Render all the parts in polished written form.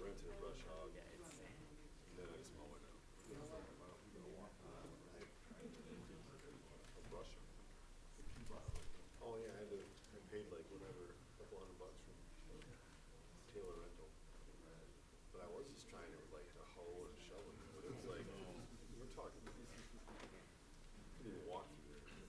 rented a brush hog. Yeah, it's sad. And then I just mow it out. A brusher. Oh yeah, I paid like whatever, a couple $100 from Taylor Rental. But I was just trying to like a hoe and a shovel, but it's like, we're talking, I didn't even walk through there.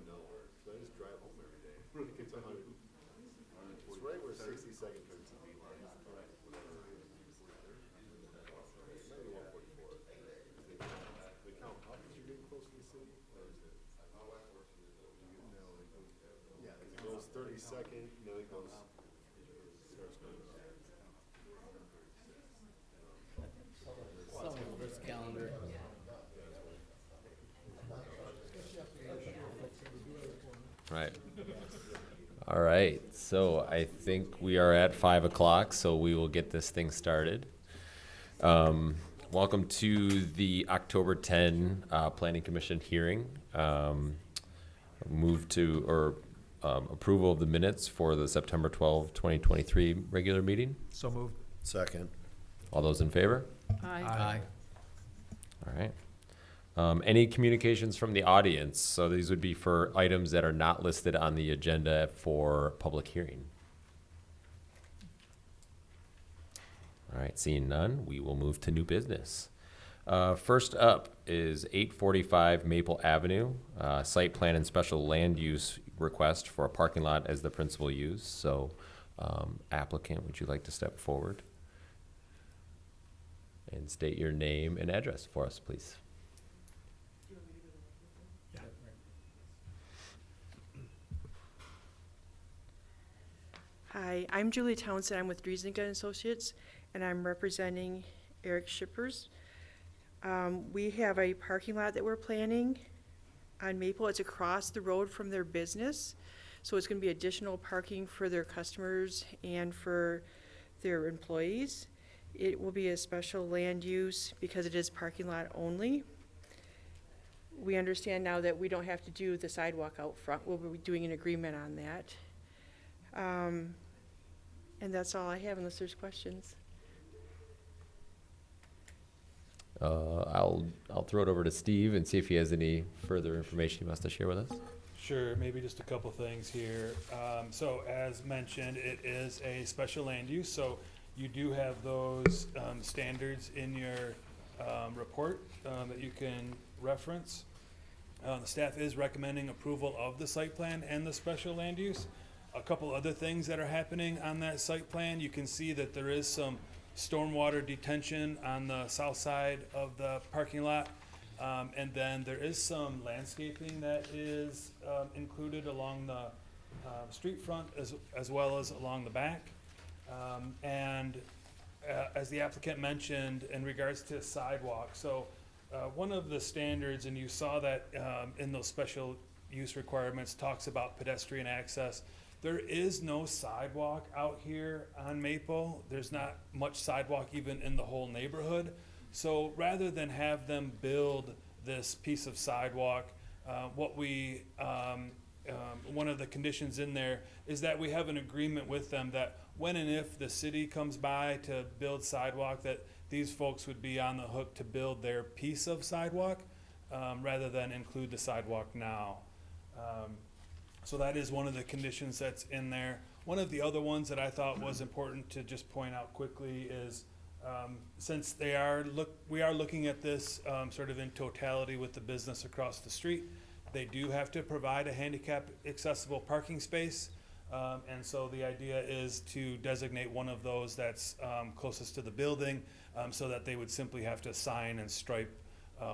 No, so I just drive home every day. Like it's 100. It's right where 62nd turns to be like, whatever it is. Maybe 144. They count how much you're getting close to the city, or is it? Yeah, it goes 32nd, then it goes, starts going up. First calendar. Right. All right. So I think we are at 5 o'clock, so we will get this thing started. Welcome to the October 10 Planning Commission hearing. Move to or approval of the minutes for the September 12, 2023 regular meeting. So moved. Second. All those in favor? Aye. All right. Any communications from the audience? So these would be for items that are not listed on the agenda for public hearing. All right, seeing none, we will move to new business. First up is 845 Maple Avenue, site plan and special land use request for a parking lot as the principal use. So applicant, would you like to step forward and state your name and address for us, please? Hi, I'm Julie Townsend. I'm with Driesnick Associates, and I'm representing Eric Shippers. We have a parking lot that we're planning on Maple. It's across the road from their business, so it's going to be additional parking for their customers and for their employees. It will be a special land use because it is parking lot only. We understand now that we don't have to do the sidewalk out front. We'll be doing an agreement on that. And that's all I have unless there's questions. I'll throw it over to Steve and see if he has any further information he wants to share with us. Sure, maybe just a couple things here. So as mentioned, it is a special land use, so you do have those standards in your report that you can reference. The staff is recommending approval of the site plan and the special land use. A couple other things that are happening on that site plan, you can see that there is some stormwater detention on the south side of the parking lot. And then there is some landscaping that is included along the street front as well as along the back. As the applicant mentioned in regards to sidewalk, so one of the standards, and you saw that in those special use requirements, talks about pedestrian access. There is no sidewalk out here on Maple. There's not much sidewalk even in the whole neighborhood. So rather than have them build this piece of sidewalk, one of the conditions in there is that we have an agreement with them that when and if the city comes by to build sidewalk, that these folks would be on the hook to build their piece of sidewalk rather than include the sidewalk now. So that is one of the conditions that's in there. One of the other ones that I thought was important to just point out quickly is since we are looking at this sort of in totality with the business across the street, they do have to provide a handicap accessible parking space. And so the idea is to designate one of those that's closest to the building so that they would simply have to sign and stripe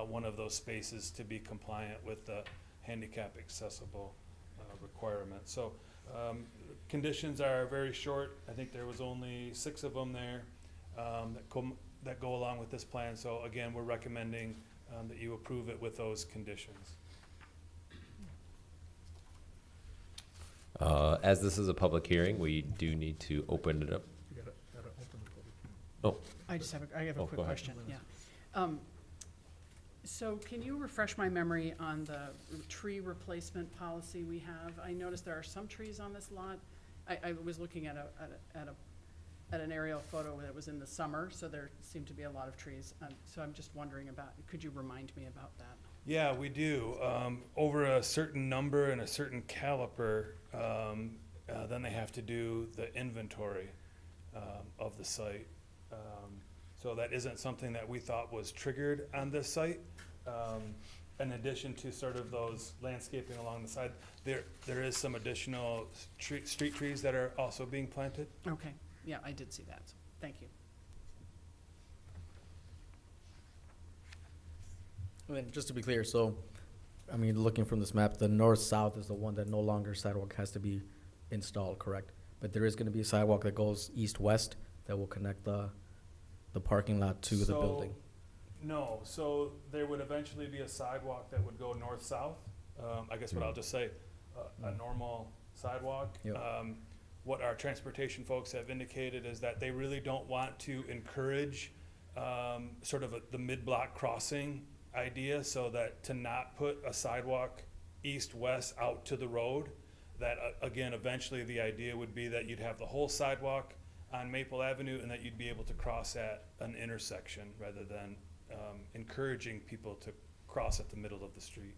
one of those spaces to be compliant with the handicap accessible requirement. So conditions are very short. I think there was only 6 of them there that go along with this plan. So again, we're recommending that you approve it with those conditions. As this is a public hearing, we do need to open it up. Gotta open the public hearing. Oh, I have a go quick ahead. question, yeah. So can you refresh my memory on the tree replacement policy we have? I noticed there are some trees on this lot. I was looking at an aerial photo that was in the summer, so there seemed to be a lot of trees. So I'm just wondering about, could you remind me about that? Yeah, we do. Over a certain number and a certain caliper, then they have to do the inventory of the site. So that isn't something that we thought was triggered on this site. In addition to sort of those landscaping along the side, there is some additional street trees that are also being planted. Okay, yeah, I did see that. Thank you. I mean, just to be clear, so, I mean, looking from this map, the north-south is the one that no longer sidewalk has to be installed, correct? But there is gonna be a sidewalk that goes east-west that will connect the parking lot to the So, building. No, so there would eventually be a sidewalk that would go north-south. I guess what I'll just say, a normal sidewalk. Yep. What our transportation folks have indicated is that they really don't want to encourage sort of the mid-block crossing idea, so that to not put a sidewalk east-west out to the road, that again, eventually the idea would be that you'd have the whole sidewalk on Maple Avenue and that you'd be able to cross at an intersection rather than encouraging people to cross at the middle of the street.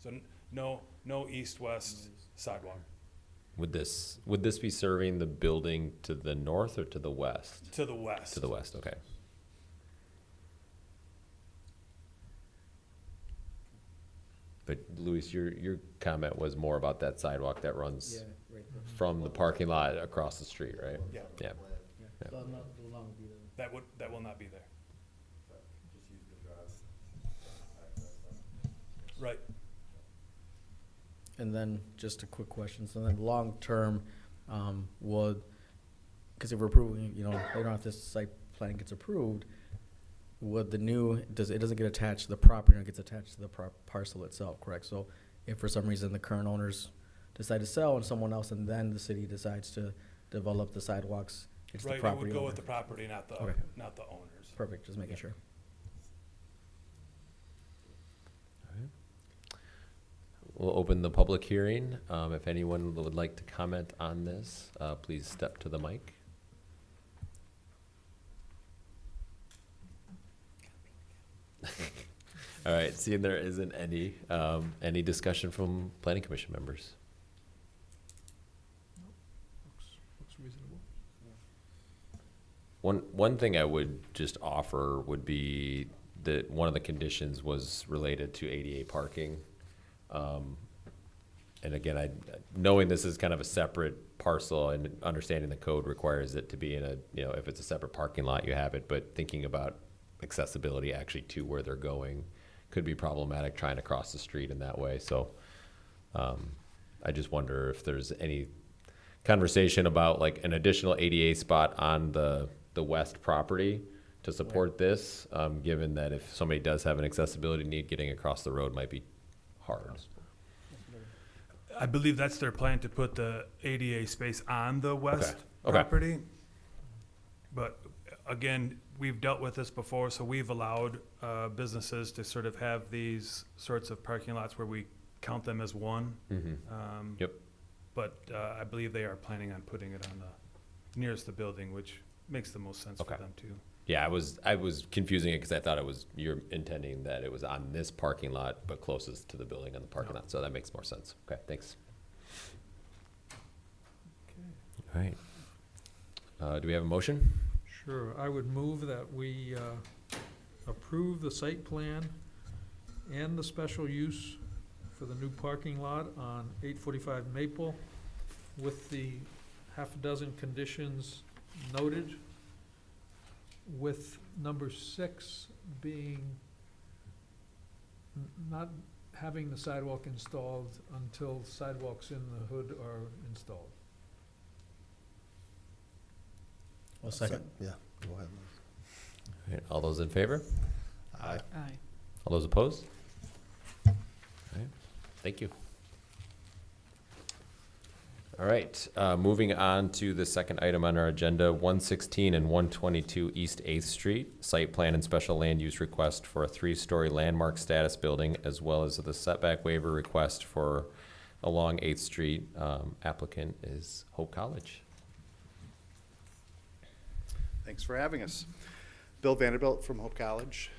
So no east-west sidewalk. Would this be serving the building to the north or to the west? To the west. To the west, okay. But Luis, your comment was more about that sidewalk that runs right. from the parking lot across the street, right? Yeah, Yeah. that will not be there. Just use the drive access then. Right. And then, just a quick question, so then long-term, because if we're approving, later on if this site plan gets approved, would it doesn't get attached to the property, it gets attached to the parcel itself, correct? So if for some reason the current owners decide to sell and someone else, and then the city decides to develop the sidewalks, it's the Right, it property would go owner. with the property, not the Okay. owners. Perfect, just making sure. We'll open the public hearing. If anyone would like to comment on this, please step to the mic. All right, seeing there isn't any discussion from planning commission members. Looks reasonable. One thing I would just offer would be that one of the conditions was related to ADA parking. And again, knowing this is kind of a separate parcel and understanding the code requires it to be in if it's a separate parking lot, you have it, but thinking about accessibility actually to where they're going could be problematic trying to cross the street in that way. So, I just wonder if there's any conversation about like an additional ADA spot on the west property to support this, given that if somebody does have an accessibility need, getting across the road might be hard. I believe that's their plan, to put the ADA space on the west Okay. property. But again, we've dealt with this before, so we've allowed businesses to sort of have these sorts of parking lots where we count them as one. Mm-hmm. Yep. But I believe they are planning on putting it on the nearest the building, which makes the most sense for Okay. them too. Yeah, I was confusing it because I thought you're intending that it was on this parking lot, but closest to the building on the parking lot. So that makes more sense. Okay, thanks. All right. Do we have a motion? Sure, I would move that we approve the site plan and the special use for the new parking lot on 845 Maple with the half a dozen conditions noted, with number 6 being not having the sidewalk installed until sidewalks in the hood are installed. Well, second. Yeah, go ahead. All right, all those in favor? Aye. Aye. All those opposed? All right, thank you. All right, moving on to the second item on our agenda, 116 and 122 East 8th Street, site plan and special land use request for a 3-story landmark status building, as well as the setback waiver request for along 8th Street. Applicant is Hope College. Thanks for having us. Bill Vanderbilt from Hope College,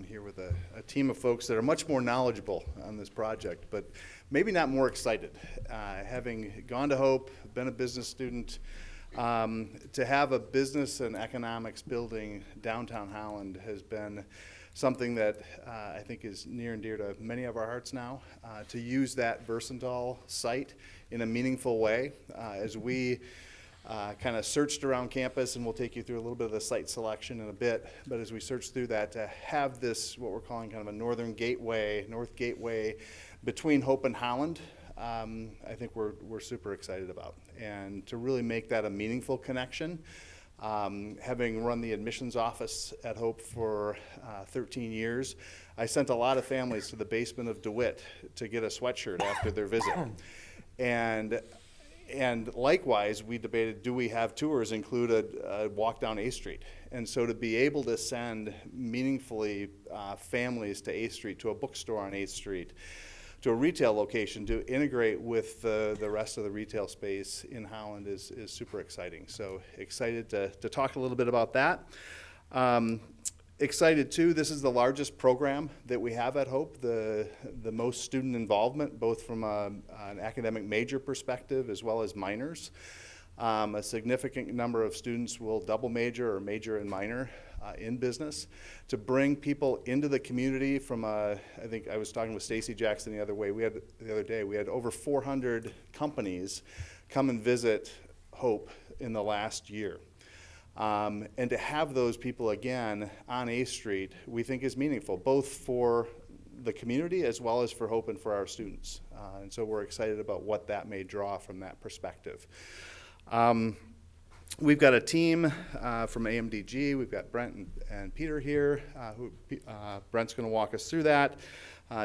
here with a team of folks that are much more knowledgeable on this project, but maybe not more excited. Having gone to Hope, been a business student, to have a business and economics building downtown Holland has been something that I think is near and dear to many of our hearts now. To use that versatile site in a meaningful way as we kind of searched around campus, and we'll take you through a little bit of the site selection in a bit, but as we search through that, to have this, what we're calling kind of a north gateway between Hope and Holland, I think we're super excited about. And to really make that a meaningful connection, having run the admissions office at Hope for 13 years, I sent a lot of families to the basement of DeWitt to get a sweatshirt after their visit. And likewise, we debated, do we have tours include a walk down 8th Street? And so to be able to send meaningfully families to 8th Street, to a bookstore on 8th Street, to a retail location, to integrate with the rest of the retail space in Holland is super exciting. So excited to talk a little bit about that. Excited too, this is the largest program that we have at Hope, the most student involvement, both from an academic major perspective as well as minors. A significant number of students will double major or major and minor in business. To bring people into the community from I think I was talking with Stacy Jackson the other day, we had over 400 companies come and visit Hope in the last year. And to have those people again on 8th Street, we think is meaningful, both for the community as well as for Hope and for our students. And so we're excited about what that may draw from that perspective. We've got a team from AMDG. We've got Brent and Peter here. Brent's going to walk us through that.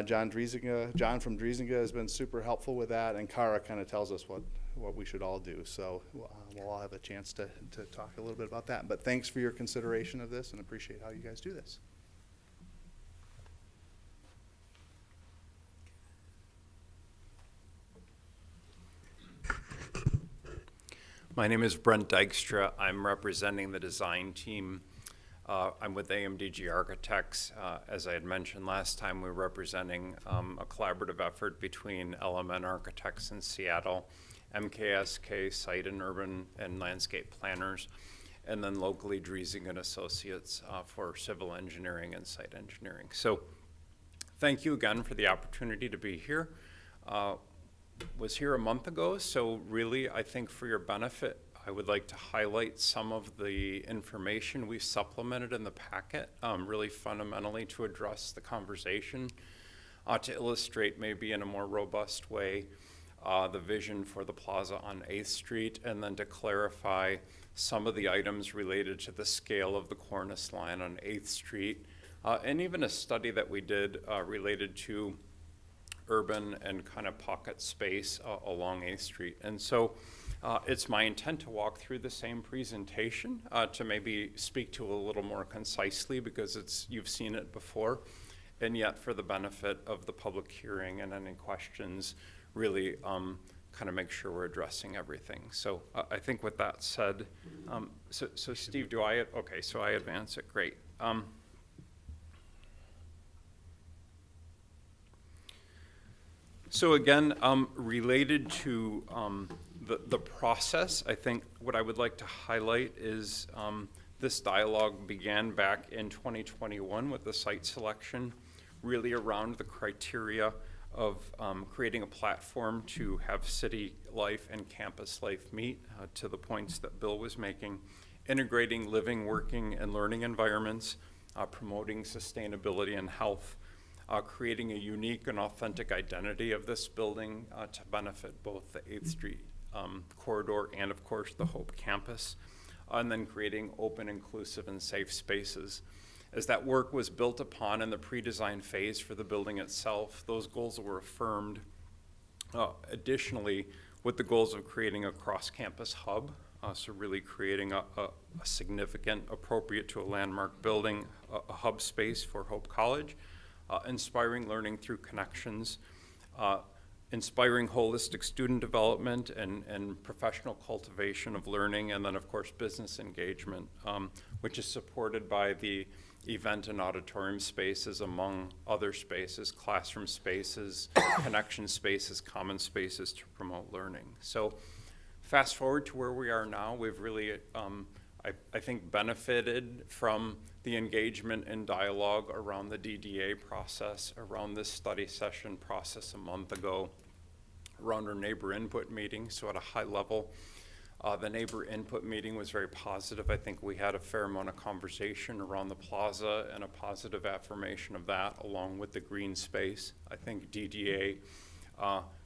John from Driesinga has been super helpful with that, and Kara kind of tells us what we should all do. So we'll all have a chance to talk a little bit about that. But thanks for your consideration of this, and appreciate how you guys do this. My name is Brent Dykstra. I'm representing the design team. I'm with AMDG Architects. As I had mentioned last time, we're representing a collaborative effort between LMN Architects in Seattle, MKSK, Site and Urban and Landscape Planners, and then locally Driesing and Associates for civil engineering and site engineering. So thank you again for the opportunity to be here. Was here a month ago, so really I think for your benefit, I would like to highlight some of the information we supplemented in the packet, really fundamentally to address the conversation, to illustrate maybe in a more robust way the vision for the plaza on 8th Street, and then to clarify some of the items related to the scale of the cornice line on 8th Street, and even a study that we did related to urban and kind of pocket space along 8th Street. And so it's my intent to walk through the same presentation to maybe speak to a little more concisely, because you've seen it before, and yet for the benefit of the public hearing and any questions, really kind of make sure we're addressing everything. So I think with that said, so Steve, okay, so I advance it, great. So again, related to the process, I think what I would like to highlight is this dialogue began back in 2021 with the site selection, really around the criteria of creating a platform to have city life and campus life meet, to the points that Bill was making, integrating living, working, and learning environments, promoting sustainability and health, creating a unique and authentic identity of this building to benefit both the 8th Street corridor and, of course, the Hope campus, and then creating open, inclusive, and safe spaces. As that work was built upon in the pre-design phase for the building itself, those goals were affirmed. Additionally, with the goals of creating a cross-campus hub. So really creating a significant, appropriate to a landmark building, a hub space for Hope College, inspiring learning through connections, inspiring holistic student development and professional cultivation of learning, and then of course business engagement, which is supported by the event and auditorium spaces, among other spaces, classroom spaces, connection spaces, common spaces to promote learning. So fast forward to where we are now, we've really, I think, benefited from the engagement and dialogue around the DDA process, around this study session process a month ago, around our neighbor input meeting. So at a high level, the neighbor input meeting was very positive. I think we had a fair amount of conversation around the plaza and a positive affirmation of that, along with the green space. I think DDA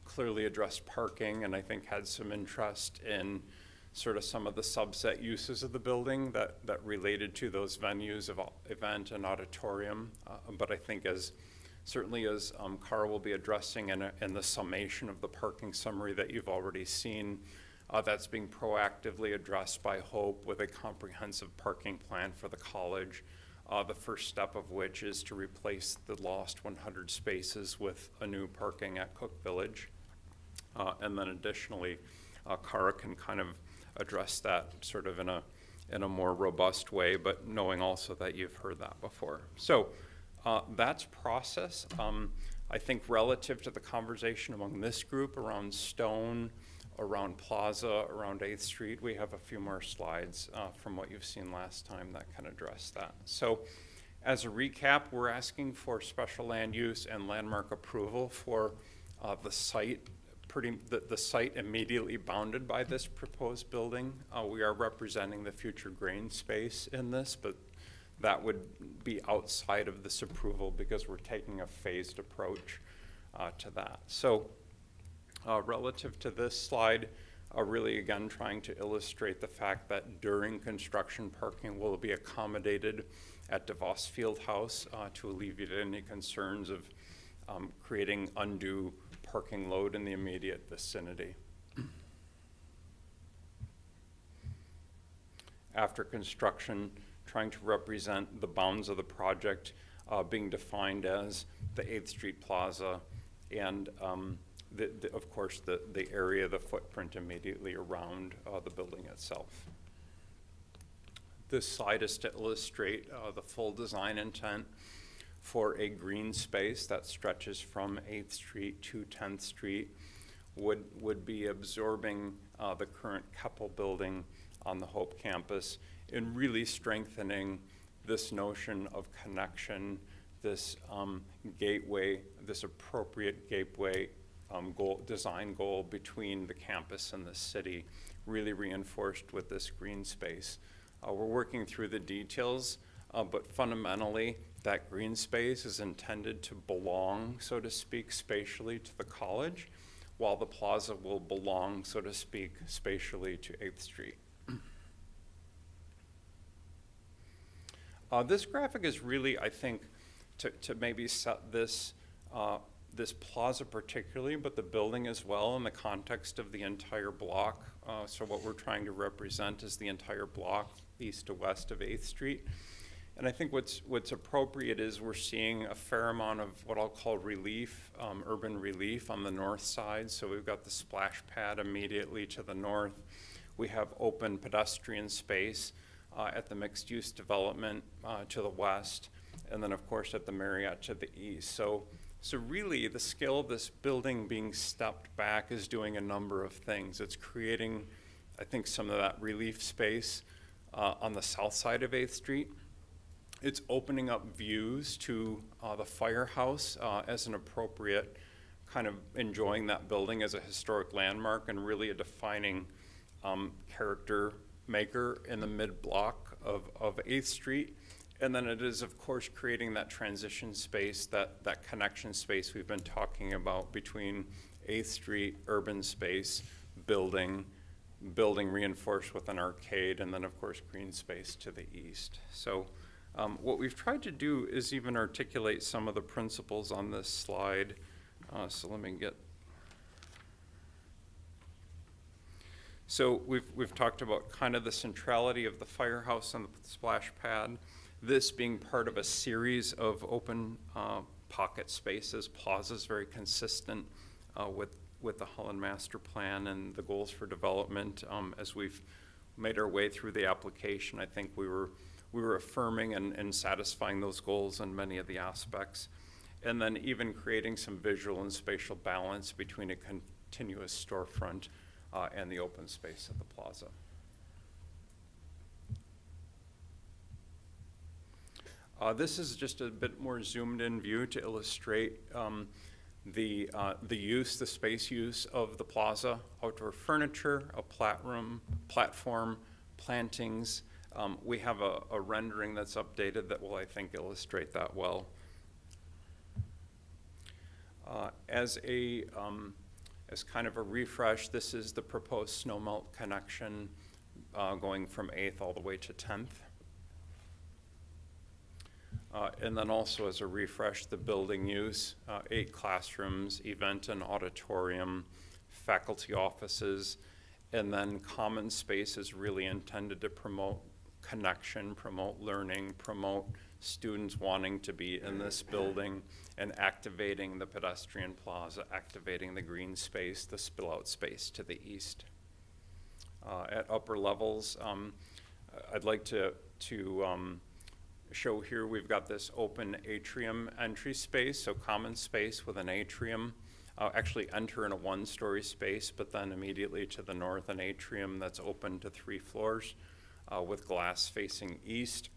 clearly addressed parking, and I think had some interest in sort of some of the subset uses of the building that related to those venues of event and auditorium. But I think certainly as Carl will be addressing in the summation of the parking summary that you've already seen, that's being proactively addressed by Hope with a comprehensive parking plan for the college. The first step of which is to replace the lost 100 spaces with a new parking at Cook Village. And then additionally, Cara can kind of address that sort of in a more robust way, but knowing also that you've heard that before. So that's process. I think relative to the conversation among this group around Stone, around Plaza, around 8th Street, we have a few more slides from what you've seen last time that can address that. So as a recap, we're asking for special land use and landmark approval for the site, the site immediately bounded by this proposed building. We are representing the future green space in this, but that would be outside of this approval because we're taking a phased approach to that. So relative to this slide, really again trying to illustrate the fact that during construction, parking will be accommodated at DeVos Fieldhouse to alleviate any concerns of creating undue parking load in the immediate vicinity. After construction, trying to represent the bounds of the project being defined as the 8th Street Plaza and of course the area, the footprint immediately around the building itself. This slide is to illustrate the full design intent for a green space that stretches from 8th Street to 10th Street, would be absorbing the current Keppel building on the Hope campus and really strengthening this notion of connection, this gateway, this appropriate gateway design goal between the campus and the city, really reinforced with this green space. We're working through the details, but fundamentally, that green space is intended to belong, so to speak, spatially to the college, while the plaza will belong, so to speak, spatially to 8th Street. This graphic is really, I think, to maybe set this plaza particularly, but the building as well in the context of the entire block. So what we're trying to represent is the entire block, east to west of 8th Street. And I think what's appropriate is we're seeing a fair amount of what I'll call relief, urban relief on the north side. So we've got the splash pad immediately to the north. We have open pedestrian space at the mixed use development to the west. And then of course at the Marriott to the east. So really the scale of this building being stepped back is doing a number of things. It's creating, I think, some of that relief space on the south side of 8th Street. It's opening up views to the firehouse as an appropriate kind of enjoying that building as a historic landmark and really a defining character maker in the mid-block of 8th Street. And then it is, of course, creating that transition space, that connection space we've been talking about between 8th Street, urban space, building reinforced with an arcade, and then, of course, green space to the east. So what we've tried to do is even articulate some of the principles on this slide. So let me get So we've talked about kind of the centrality of the firehouse and the splash pad. This being part of a series of open pocket spaces, plazas, very consistent with the Holland Master Plan and the goals for development. As we've made our way through the application, I think we were affirming and satisfying those goals in many of the aspects. And then even creating some visual and spatial balance between a continuous storefront and the open space of the plaza. This is just a bit more zoomed in view to illustrate the space use of the plaza. Outdoor furniture, a platform, plantings. We have a rendering that's updated that will, I think, illustrate that well. As kind of a refresh, this is the proposed snowmelt connection going from 8th all the way to 10th. And then also as a refresh, the building use, 8 classrooms, event and auditorium, faculty offices, and then common space is really intended to promote connection, promote learning, promote students wanting to be in this building, and activating the pedestrian plaza, activating the green space, the spill-out space to the east. At upper levels, I'd like to show here we've got this open atrium entry space, so common space with an atrium. Actually enter in a 1-story space, but then immediately to the north an atrium that's open to 3 floors with glass facing east.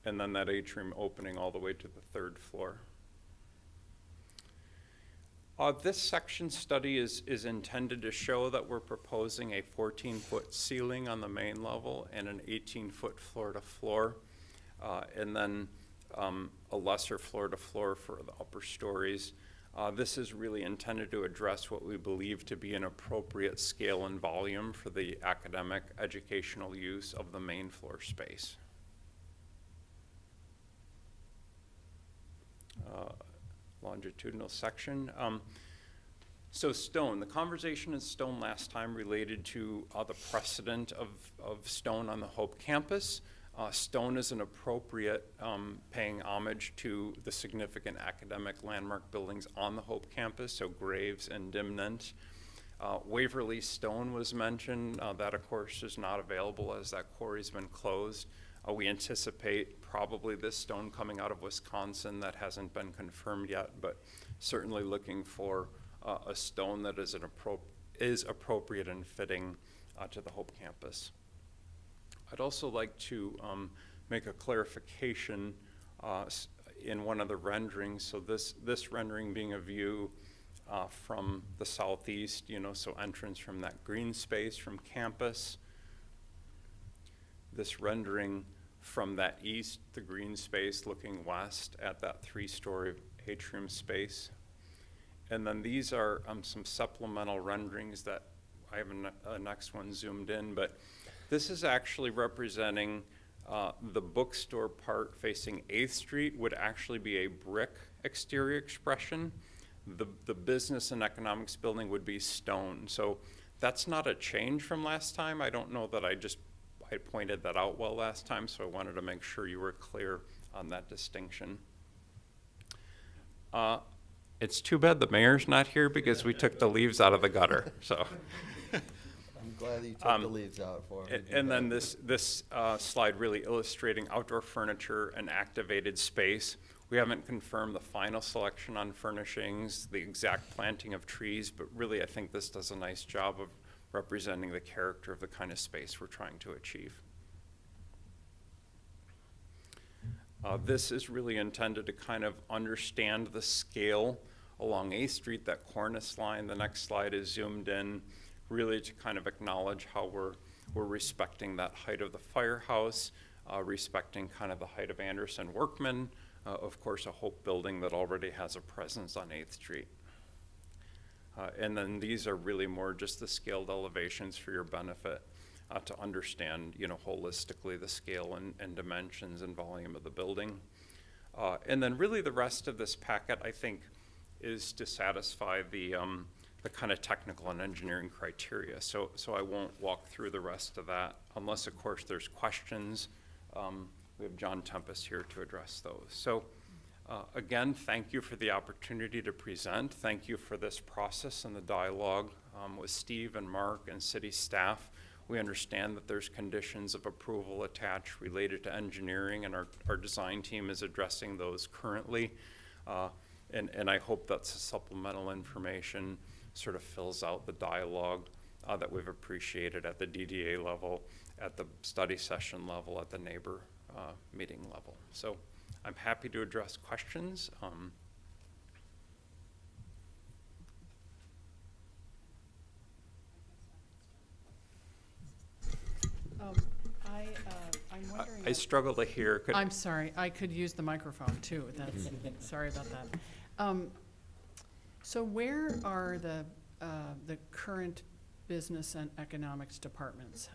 And then that atrium opening all the way to the 3rd floor. This section study is intended to show that we're proposing a 14-foot ceiling on the main level and an 18-foot floor-to-floor, and then a lesser floor-to-floor for the upper stories. This is really intended to address what we believe to be an appropriate scale and volume for the academic educational use of the main floor space. Longitudinal section. So stone, the conversation in stone last time related to the precedent of stone on the Hope campus. Stone is an appropriate paying homage to the significant academic landmark buildings on the Hope campus, so Graves and Dimnent. Waverly Stone was mentioned. That, of course, is not available as that quarry's been closed. We anticipate probably this stone coming out of Wisconsin. That hasn't been confirmed yet, but certainly looking for a stone that is appropriate and fitting to the Hope campus. I'd also like to make a clarification in one of the renderings. So this rendering being a view from the southeast, so entrance from that green space from campus. This rendering from that east, the green space looking west at that 3-story atrium space. And then these are some supplemental renderings that I have a next one zoomed in, but this is actually representing the bookstore part facing 8th Street would actually be a brick exterior expression. The business and economics building would be stone. So that's not a change from last time. I don't know that I pointed that out well last time, so I wanted to make sure you were clear on that distinction. It's too bad the mayor's not here because we took the leaves out of the gutter. So, I'm glad that you took the leaves out for me. And then this slide really illustrating outdoor furniture and activated space. We haven't confirmed the final selection on furnishings, the exact planting of trees, but really I think this does a nice job of representing the character of the kind of space we're trying to achieve. This is really intended to kind of understand the scale along 8th Street, that cornice line. The next slide is zoomed in, really to kind of acknowledge how we're respecting that height of the firehouse, respecting kind of the height of Anderson Workman, of course a Hope building that already has a presence on 8th Street. And then these are really more just the scaled elevations for your benefit to understand, holistically the scale and dimensions and volume of the building. And then really the rest of this packet, I think, is to satisfy the the kind of technical and engineering criteria. So I won't walk through the rest of that unless, of course, there's questions. We have John Tempest here to address those. So again, thank you for the opportunity to present. Thank you for this process and the dialogue with Steve and Mark and city staff. We understand that there's conditions of approval attached related to engineering, and our design team is addressing those currently. And I hope that supplemental information sort of fills out the dialogue that we've appreciated at the DDA level, at the study session level, at the neighbor meeting level. So I'm happy to address questions. I'm wondering. I struggle to hear. I'm sorry, I could use the microphone too, that's, sorry about that. So where are the current business and economics departments?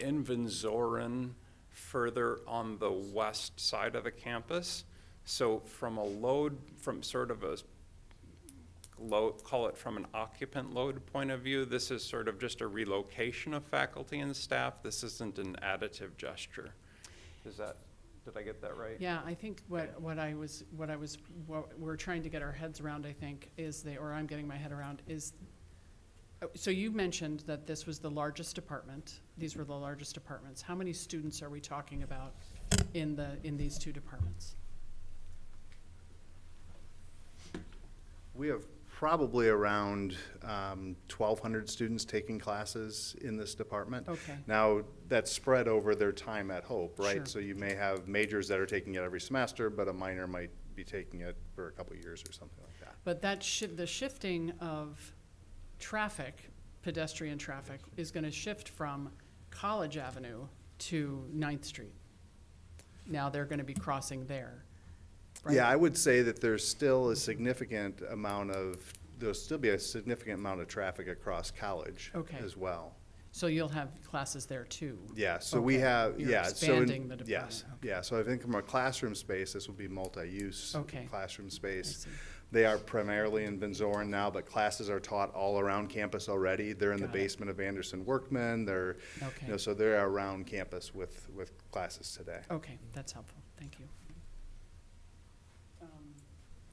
In Van Zoren, further on the west side of the campus. So from sort of a load, call it from an occupant load point of view, this is sort of just a relocation of faculty and staff. This isn't an additive gesture. Did I get that right? Yeah, I think what we're trying to get our heads around, I think, or I'm getting my head around, is, so you mentioned that this was the largest department. These were the largest departments. How many students are we talking about in these two departments? We have probably around 1,200 students taking classes in this department. Okay. Now, that's spread over their time at Hope, right? Sure. So you may have majors that are taking it every semester, but a minor might be taking it for a couple of years or something like that. But the shifting of traffic, pedestrian traffic, is going to shift from College Avenue to 9th Street. Now they're going to be crossing there. Right? Yeah, I would say that there'll still be a significant amount of traffic across College Okay. as well. So you'll have classes there too? Yeah, so we Okay. have, You're yeah. expanding the department. Yes, Okay. yeah, so I think from a classroom space, this will be multi-use Okay. classroom I space. see. They are primarily in Van Zoren now, but classes are taught all around campus already. They're in the Got it. basement of Anderson Workman. They're, Okay. so they're around campus with classes today. Okay, that's helpful, thank you.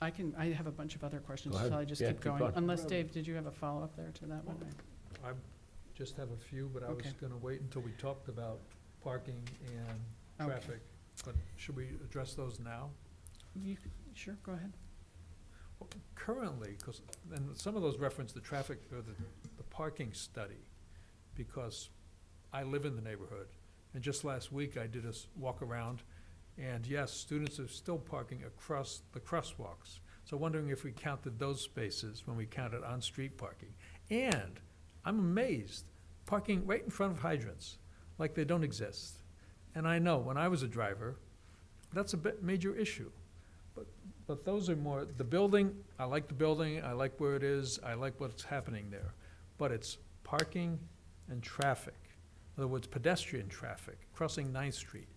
I have a bunch of other questions, Go ahead. shall I just Yeah, keep keep going? going. Unless, Dave, did you have a follow-up there to that one? I just have a few, but I was Okay. gonna wait until we talked about parking and Okay. traffic. But should we address those now? Sure, go ahead. Well, currently, and some of those reference the traffic, or the parking study, because I live in the neighborhood. And just last week, I did a walk around, and yes, students are still parking across the crosswalks. So wondering if we counted those spaces when we counted on-street parking. And I'm amazed, parking right in front of hydrants, like they don't exist. And I know, when I was a driver, that's a major issue. But those are more, the building, I like the building, I like where it is, I like what's happening there. But it's parking and traffic. In other words, pedestrian traffic, crossing 9th Street.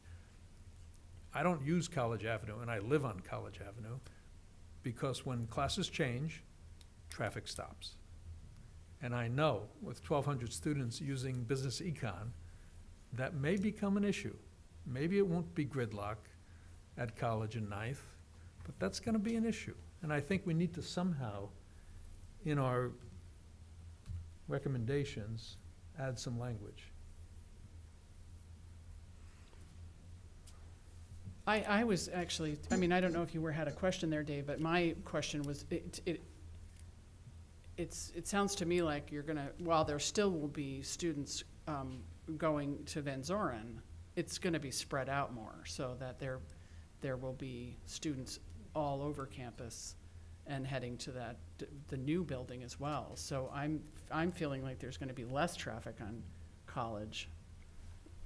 I don't use College Avenue, and I live on College Avenue, because when classes change, traffic stops. And I know, with 1,200 students using business econ, that may become an issue. Maybe it won't be gridlock at College and 9th, but that's gonna be an issue. And I think we need to somehow, in our recommendations, add some language. I was actually, I mean, I don't know if you had a question there, Dave, but my question was, it sounds to me like you're gonna, while there still will be students going to Van Zoren, it's gonna be spread out more, so that there will be students all over campus and heading to the new building as well. So I'm feeling like there's gonna be less traffic on College.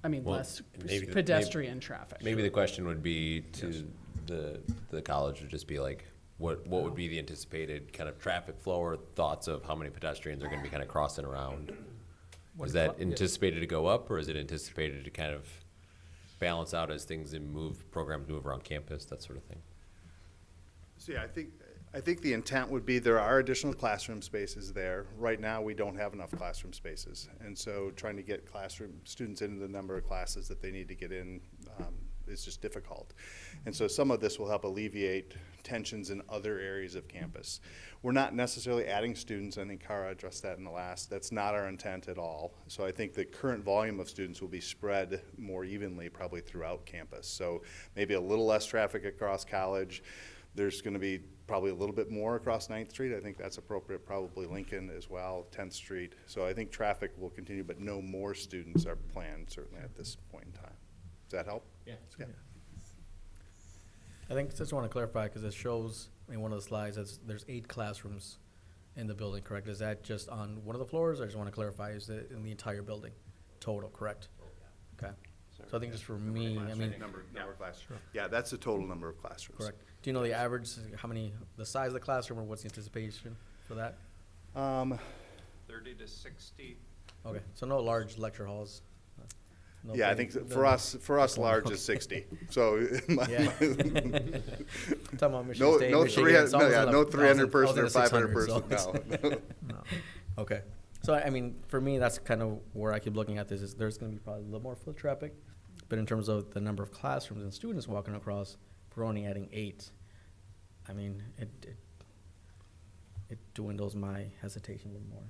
I mean, Well, less maybe- pedestrian traffic. Maybe the question would be to the college would just be like, what would be the anticipated kind of traffic flow or thoughts of how many pedestrians are gonna be kind of crossing around? Is that anticipated to go up, or is it anticipated to kind of balance out as things programs move around campus, that sort of thing? So yeah, I think, I think the intent would be there are additional classroom spaces there. Right now, we don't have enough classroom spaces. And so trying to get classroom students into the number of classes that they need to get in is just difficult. And so some of this will help alleviate tensions in other areas of campus. We're not necessarily adding students. I think Kara addressed that in the last. That's not our intent at all. So I think the current volume of students will be spread more evenly probably throughout campus. So maybe a little less traffic across College. There's going to be probably a little bit more across 9th Street. I think that's appropriate, probably Lincoln as well, 10th Street. So I think traffic will continue, but no more students are planned, certainly at this point in time. Does that help? Yeah. Yeah. I think just want to clarify, because it shows in one of the slides that there's 8 classrooms in the building, correct? Is that just on one of the floors? I just want to clarify, is it in the entire building, total, correct? Okay. So I think just for me, I mean, Number of classrooms. Yeah, that's the total number of classrooms. correct. Do you know the average, how many, the size of the classroom, or what's the anticipation for that? 30 to 60. Okay, so no large lecture halls? No Yeah, I big- think no- for us, large is 60. So, Yeah. Talking about Michigan no, State, no Michigan, 300, it's always in the- no I was in- 300 I was person in or the 500 600, person, so- no. No. Okay, so I mean, for me, that's kind of where I keep looking at this, is there's gonna be probably a little more foot traffic, but in terms of the number of classrooms and students walking across, we're only adding 8. I mean, it dwindles my hesitation a little more.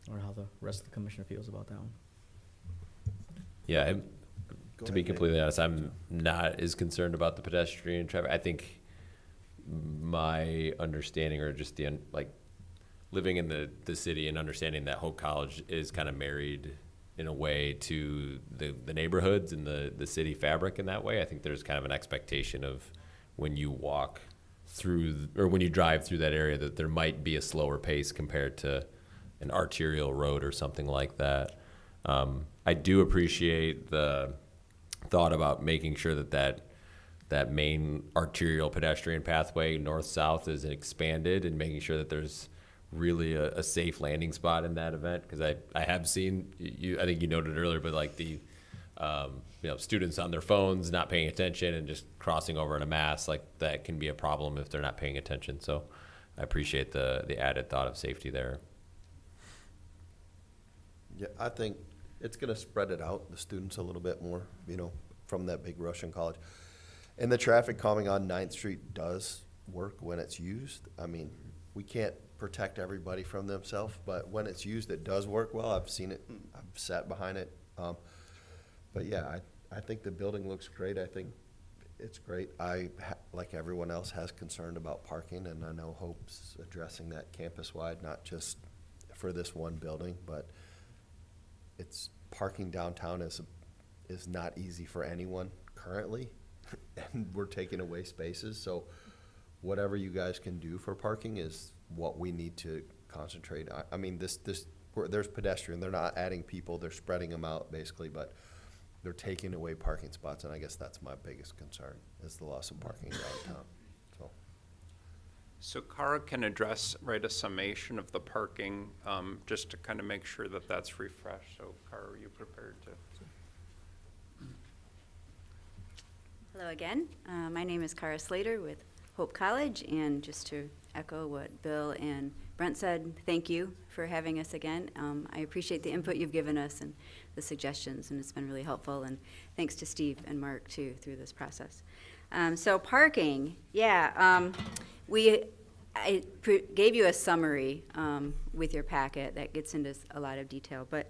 I don't know how the rest of the commission feels about that one. Yeah, Go to be ahead, Nate. completely honest, I'm not as concerned about the pedestrian traffic. I think my understanding, or just like living in the city and understanding that Hope College is kind of married in a way to the neighborhoods and the city fabric in that way. I think there's kind of an expectation of when you walk through, or when you drive through that area, that there might be a slower pace compared to an arterial road or something like that. I do appreciate the thought about making sure that main arterial pedestrian pathway north-south is expanded, and making sure that there's really a safe landing spot in that event. Because I have seen, I think you noted earlier, but like the students on their phones not paying attention and just crossing over in a mass, like that can be a problem if they're not paying attention. So I appreciate the added thought of safety there. Yeah, I think it's gonna spread it out, the students a little bit more, from that big rush in College. And the traffic calming on 9th Street does work when it's used. I mean, we can't protect everybody from themselves, but when it's used, it does work well. I've seen it, I've sat behind it. But yeah, I think the building looks great. I think it's great. Like everyone else, has concern about parking, and I know Hope's addressing that campus-wide, not just for this one building, but it's parking downtown is not easy for anyone currently, and we're taking away spaces. So whatever you guys can do for parking is what we need to concentrate. I mean, there's pedestrian. They're not adding people. They're spreading them out basically, but they're taking away parking spots, and I guess that's my biggest concern, is the loss of parking downtown. So Kara can write a summation of the parking, just to kind of make sure that that's refreshed. So Kara, are you prepared to? Hello again. My name is Kara Slater with Hope College, and just to echo what Bill and Brent said, thank you for having us again. I appreciate the input you've given us and the suggestions, and it's been really helpful, and thanks to Steve and Mark too through this process. So parking, yeah, I gave you a summary with your packet that gets into a lot of detail, but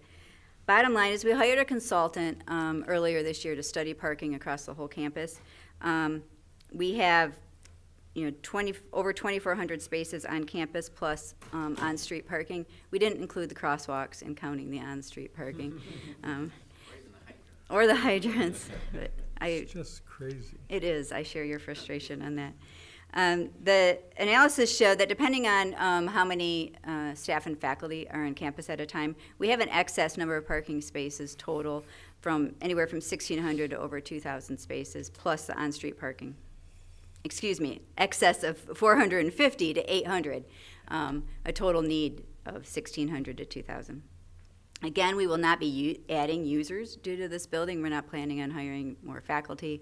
bottom line is we hired a consultant earlier this year to study parking across the whole campus. We have over 2,400 spaces on campus plus on-street parking. We didn't include the crosswalks in counting the on-street parking. Or the hydrants. But It's just crazy. it is. I share your frustration on that. The analysis showed that depending on how many staff and faculty are on campus at a time, we have an excess number of parking spaces total from anywhere from 1,600 to over 2,000 spaces, plus the on-street parking. Excuse me, excess of 450 to 800, a total need of 1,600 to 2,000. Again, we will not be adding users due to this building. We're not planning on hiring more faculty.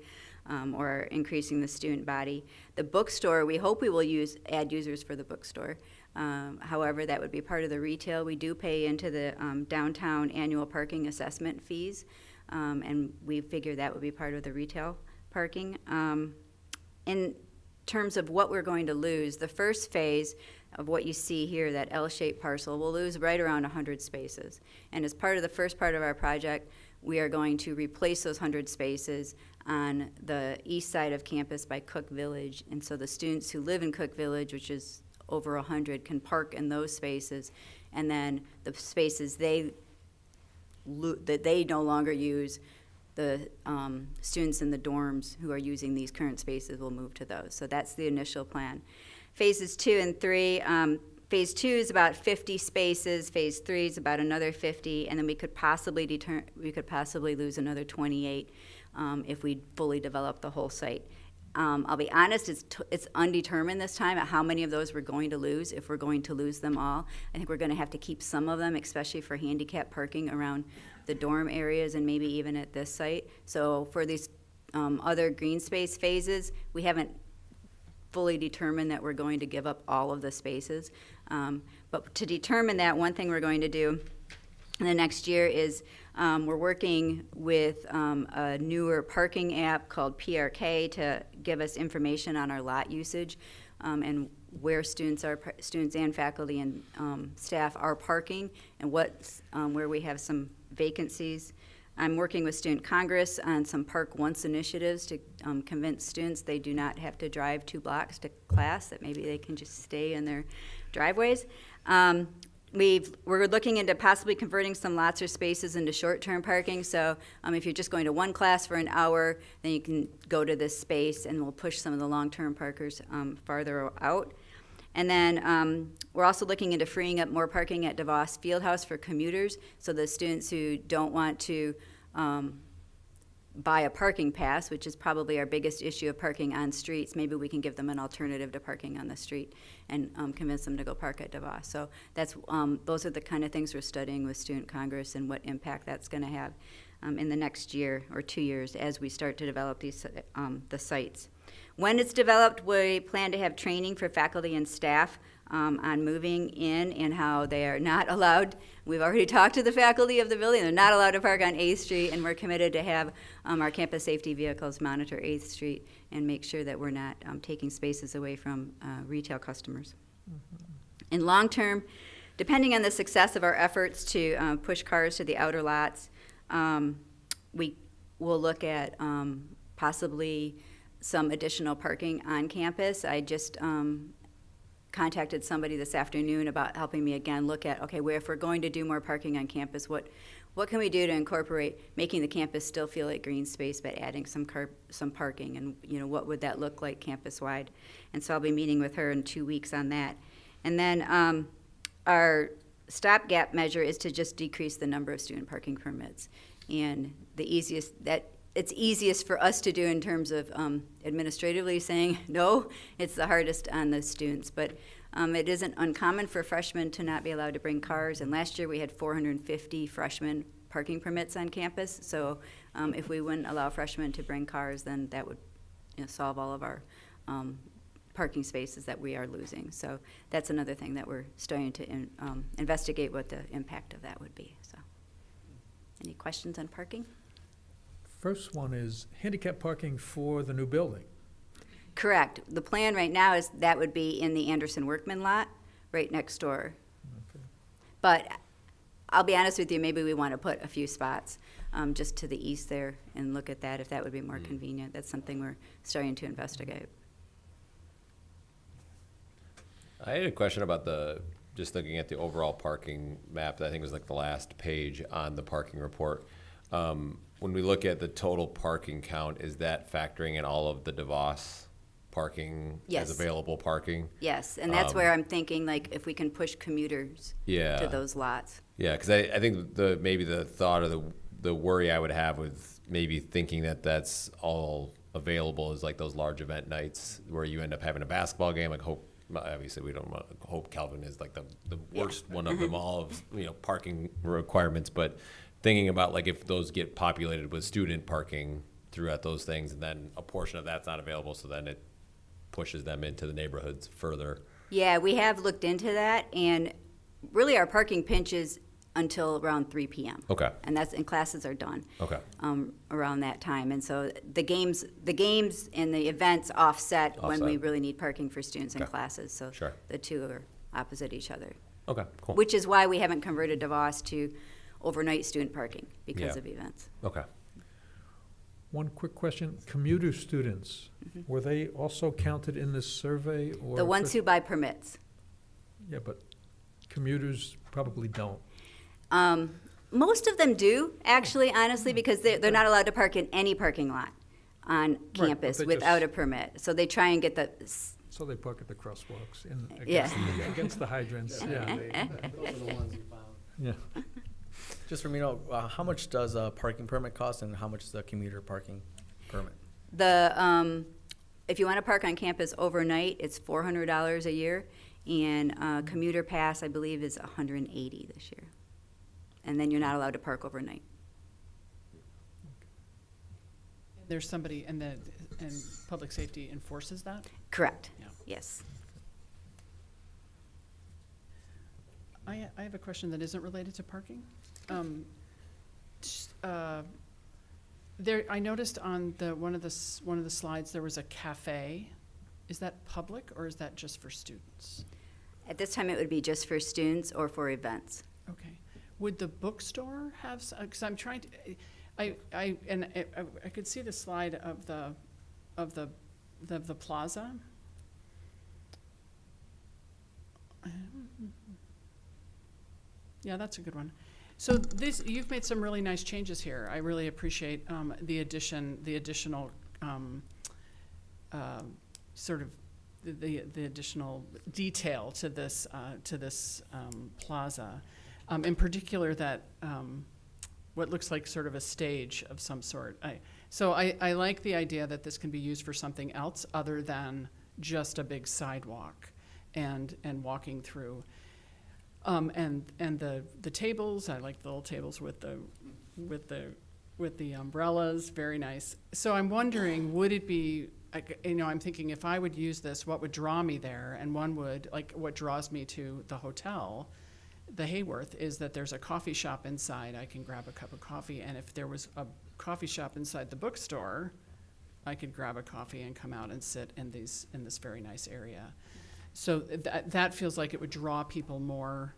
or increasing the student body. The bookstore, we hope we will add users for the bookstore. However, that would be part of the retail. We do pay into the downtown annual parking assessment fees, and we figure that would be part of the retail parking. In terms of what we're going to lose, the first phase of what you see here, that L-shaped parcel, will lose right around 100 spaces. And as part of the first part of our project, we are going to replace those 100 spaces on the east side of campus by Cook Village. And so the students who live in Cook Village, which is over 100, can park in those spaces. And then the spaces that they no longer use, the students in the dorms who are using these current spaces will move to those. So that's the initial plan. Phases 2 and 3, phase 2 is about 50 spaces, phase 3 is about another 50, and then we could possibly lose another 28 if we fully develop the whole site. I'll be honest, it's undetermined this time at how many of those we're going to lose, if we're going to lose them all. I think we're going to have to keep some of them, especially for handicap parking around the dorm areas and maybe even at this site. So for these other green space phases, we haven't fully determined that we're going to give up all of the spaces. But to determine that, one thing we're going to do in the next year is we're working with a newer parking app called PRK to give us information on our lot usage and where students and faculty and staff are parking and where we have some vacancies. I'm working with Student Congress on some Park Once initiatives to convince students they do not have to drive 2 blocks to class, that maybe they can just stay in their driveways. We're looking into possibly converting some lots or spaces into short-term parking. So if you're just going to one class for an hour, then you can go to this space, and we'll push some of the long-term parkers farther out. And then we're also looking into freeing up more parking at DeVos Fieldhouse for commuters, so the students who don't want to buy a parking pass, which is probably our biggest issue of parking on streets, maybe we can give them an alternative to parking on the street and convince them to go park at DeVos. So those are the kind of things we're studying with Student Congress and what impact that's going to have in the next year or 2 years as we start to develop these the sites. When it's developed, we plan to have training for faculty and staff on moving in and how they are not allowed. We've already talked to the faculty of the building. They're not allowed to park on 8th Street, and we're committed to have our campus safety vehicles monitor 8th Street and make sure that we're not taking spaces away from retail customers. In long term, depending on the success of our efforts to push cars to the outer lots, we will look at possibly some additional parking on campus. I just contacted somebody this afternoon about helping me again look at, okay, if we're going to do more parking on campus, what can we do to incorporate making the campus still feel like green space but adding some parking, and what would that look like campus-wide? And so I'll be meeting with her in 2 weeks on that. And then our stopgap measure is to just decrease the number of student parking permits. And it's easiest for us to do in terms of administratively saying no. It's the hardest on the students. But it isn't uncommon for freshmen to not be allowed to bring cars. And last year we had 450 freshmen parking permits on campus. So if we wouldn't allow freshmen to bring cars, then that would solve all of our parking spaces that we are losing. So that's another thing that we're starting to investigate what the impact of that would be. So, any questions on parking? First one is handicap parking for the new building. Correct. The plan right now is that would be in the Anderson Workman lot, right next door. Okay. But I'll be honest with you, maybe we want to put a few spots just to the east there and look at that if that would be more convenient. That's something we're starting to investigate. I had a question about just looking at the overall parking map. That I think was like the last page on the parking report. When we look at the total parking count, is that factoring in all of the DeVos parking Yes. as available parking? Yes, and that's where I'm thinking, like, if we can push commuters Yeah. to those lots. Yeah, because I think maybe the thought or the worry I would have with maybe thinking that that's all available is like those large event nights where you end up having a basketball game. Like obviously we don't want Hope Calvin is like the worst one of them all of parking requirements, but thinking about like if those get populated with student parking, throughout those things, and then a portion of that's not available, so then it pushes them into the neighborhoods further. Yeah, we have looked into that, and really our parking pinches until around 3 p.m. Okay, And classes are done okay, around that time. And so the games and the events offset when we Offset. really need parking for students in Okay. classes. So Sure. the two are opposite each other, okay, cool. which is why we haven't converted DeVos to overnight student parking because Yeah. of events. Okay. One quick question, commuter students, were they also counted in this survey, or? The ones who buy permits. Yeah, but commuters probably don't. Most of them do, actually, honestly, because they're not allowed to park in any parking lot on but campus they without just- a permit. So they try and get the, So they park at the crosswalks and Yeah. against the hydrants, yeah. Yeah. Just for me to know, how much does a parking permit cost and how much is the commuter parking permit? if you want to park on campus overnight, it's $400 a year. And commuter pass, I believe, is $180 this year. And then you're not allowed to park overnight. There's somebody, and public safety enforces that? Correct. Yeah. Yes. I have a question that isn't related to parking. I noticed on one of the slides, there was a cafe. Is that public or is that just for students? At this time, it would be just for students or for events. Okay. Would the bookstore have, because I'm trying to, I could see the slide of the plaza. Yeah, that's a good one. So you've made some really nice changes here. I really appreciate the additional sort of the additional detail to this plaza. In particular, that what looks like sort of a stage of some sort. I like the idea that this can be used for something else other than just a big sidewalk and walking through. And the tables, I like the little tables with the umbrellas, very nice. So I'm wondering, would it be, I'm thinking if I would use this, what would draw me there? And one would, like what draws me to the hotel, the Hayworth, is that there's a coffee shop inside. I can grab a cup of coffee. And if there was a coffee shop inside the bookstore, I could grab a coffee and come out and sit in this very nice area. So that feels like it would draw people more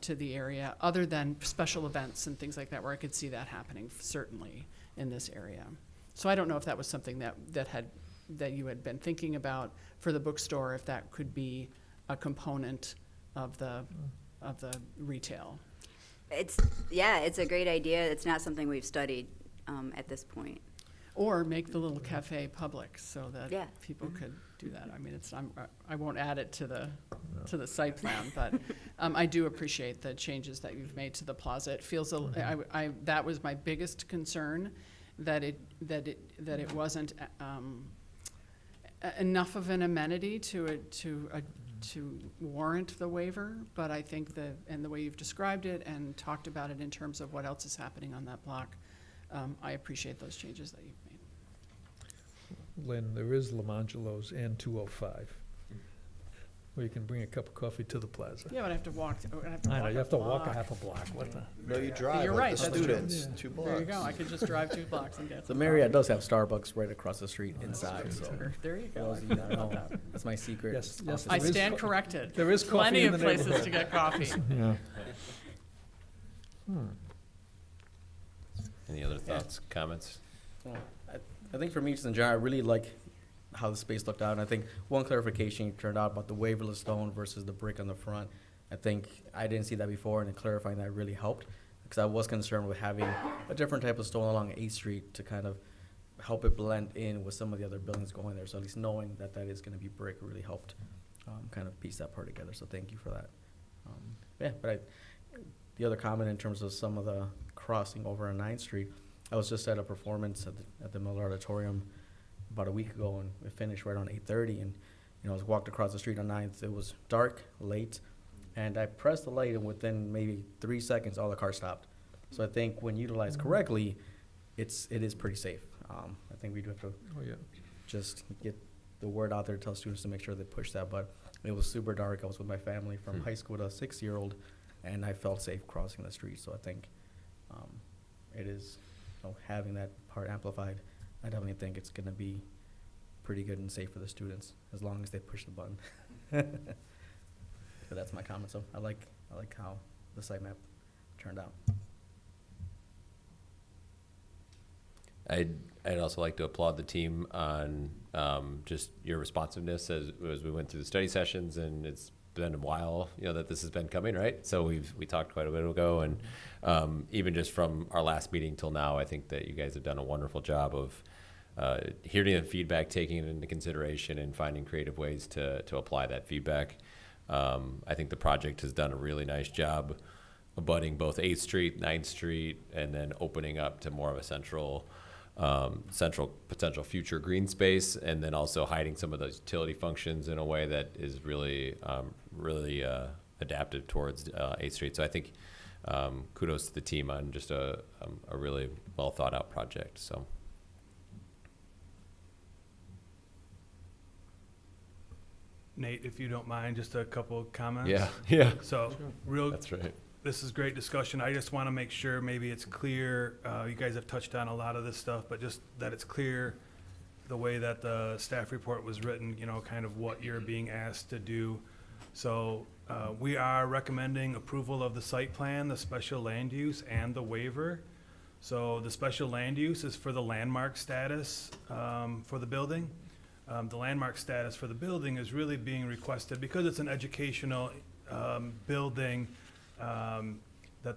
to the area, other than special events and things like that, where I could see that happening certainly in this area. So I don't know if that was something that you had been thinking about for the bookstore, if that could be a component of the retail. It's a great idea. It's not something we've studied at this point. Or make the little cafe public so that Yeah. people could do that. I mean, I won't add it to the site plan, but I do appreciate the changes that you've made to the plaza. It feels that was my biggest concern, that it wasn't enough of an amenity to warrant the waiver. But I think and the way you've described it and talked about it in terms of what else is happening on that block, I appreciate those changes that you've made. Lynn, there is Lamangelo's and 205, where you can bring a cup of coffee to the plaza. Yeah, but I have to walk. I know, you have to walk a half a block. What the? No, you drive You're like right, the that's true. students, Yeah. 2 blocks. There you go. I could just drive 2 blocks and get The some Marriott does have Starbucks right across the street coffee. inside, so. There you for go. those of you that don't know, that's my secret. Yes, office. I there is stand corrected. There is coffee Plenty in of the places neighborhood. to get coffee. Yeah. Any other thoughts, comments? I think for me, just in general, I really like how the space looked out. And I think one clarification turned out about the waverless stone versus the brick on the front. I think I didn't see that before, and clarifying that really helped, because I was concerned with having a different type of stone along 8th Street to kind of help it blend in with some of the other buildings going there. So at least knowing that that is going to be brick really helped kind of piece that part together. So thank you for that. The other comment in terms of some of the crossing over on 9th Street, I was just at a performance at the Miller Auditorium about a week ago, and we finished right on 8:30, and I was walked across the street on 9th. It was dark, late, and I pressed the light, and within maybe 3 seconds, all the cars stopped. So I think when utilized correctly, it is pretty safe. I think we do have to Oh, yeah. just get the word out there, tell students to make sure they push that. But it was super dark. I was with my family from high school to a 6-year-old, and I felt safe crossing the street. So I think it is, having that part amplified. I definitely think it's going to be pretty good and safe for the students as long as they push the button. But that's my comment. So I like how the site map turned out. I'd also like to applaud the team on just your responsiveness as we went through the study sessions, and it's been a while, that this has been coming, right? So we talked quite a bit ago, and even just from our last meeting till now, I think that you guys have done a wonderful job of hearing the feedback, taking it into consideration, and finding creative ways to apply that feedback. I think the project has done a really nice job abutting both 8th Street, 9th Street, and then opening up to more of a central potential future green space, and then also hiding some of those utility functions in a way that is really adaptive towards 8th Street. So I think kudos to the team on just a really well thought out project. So. Nate, if you don't mind, just a couple of comments. Yeah. So, That's right. this is great discussion. I just want to make sure maybe it's clear, you guys have touched on a lot of this stuff, but just that it's clear the way that the staff report was written, kind of what you're being asked to do. So we are recommending approval of the site plan, the special land use, and the waiver. So the special land use is for the landmark status for the building. The landmark status for the building is really being requested because it's an educational building,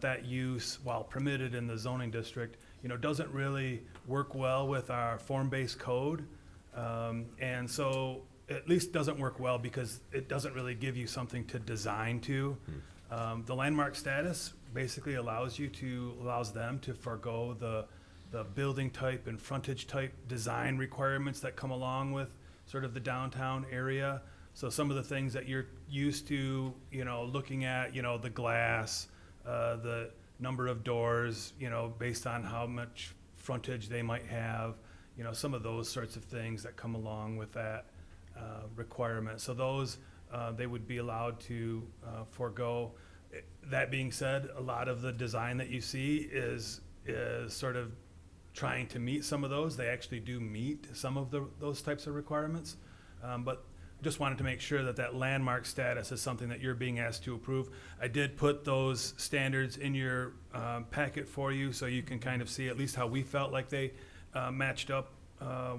that use, while permitted in the zoning district, doesn't really work well with our form-based code. And so at least doesn't work well because it doesn't really give you something to design to. The landmark status basically allows them to forego the building type and frontage type design requirements that come along with sort of the downtown area. So some of the things that you're used to, looking at, the glass, the number of doors, based on how much frontage they might have, some of those sorts of things that come along with that requirement. So those, they would be allowed to forego. That being said, a lot of the design that you see is sort of trying to meet some of those. They actually do meet some of those types of requirements. But just wanted to make sure that landmark status is something that you're being asked to approve. I did put those standards in your packet for you so you can kind of see at least how we felt like they matched up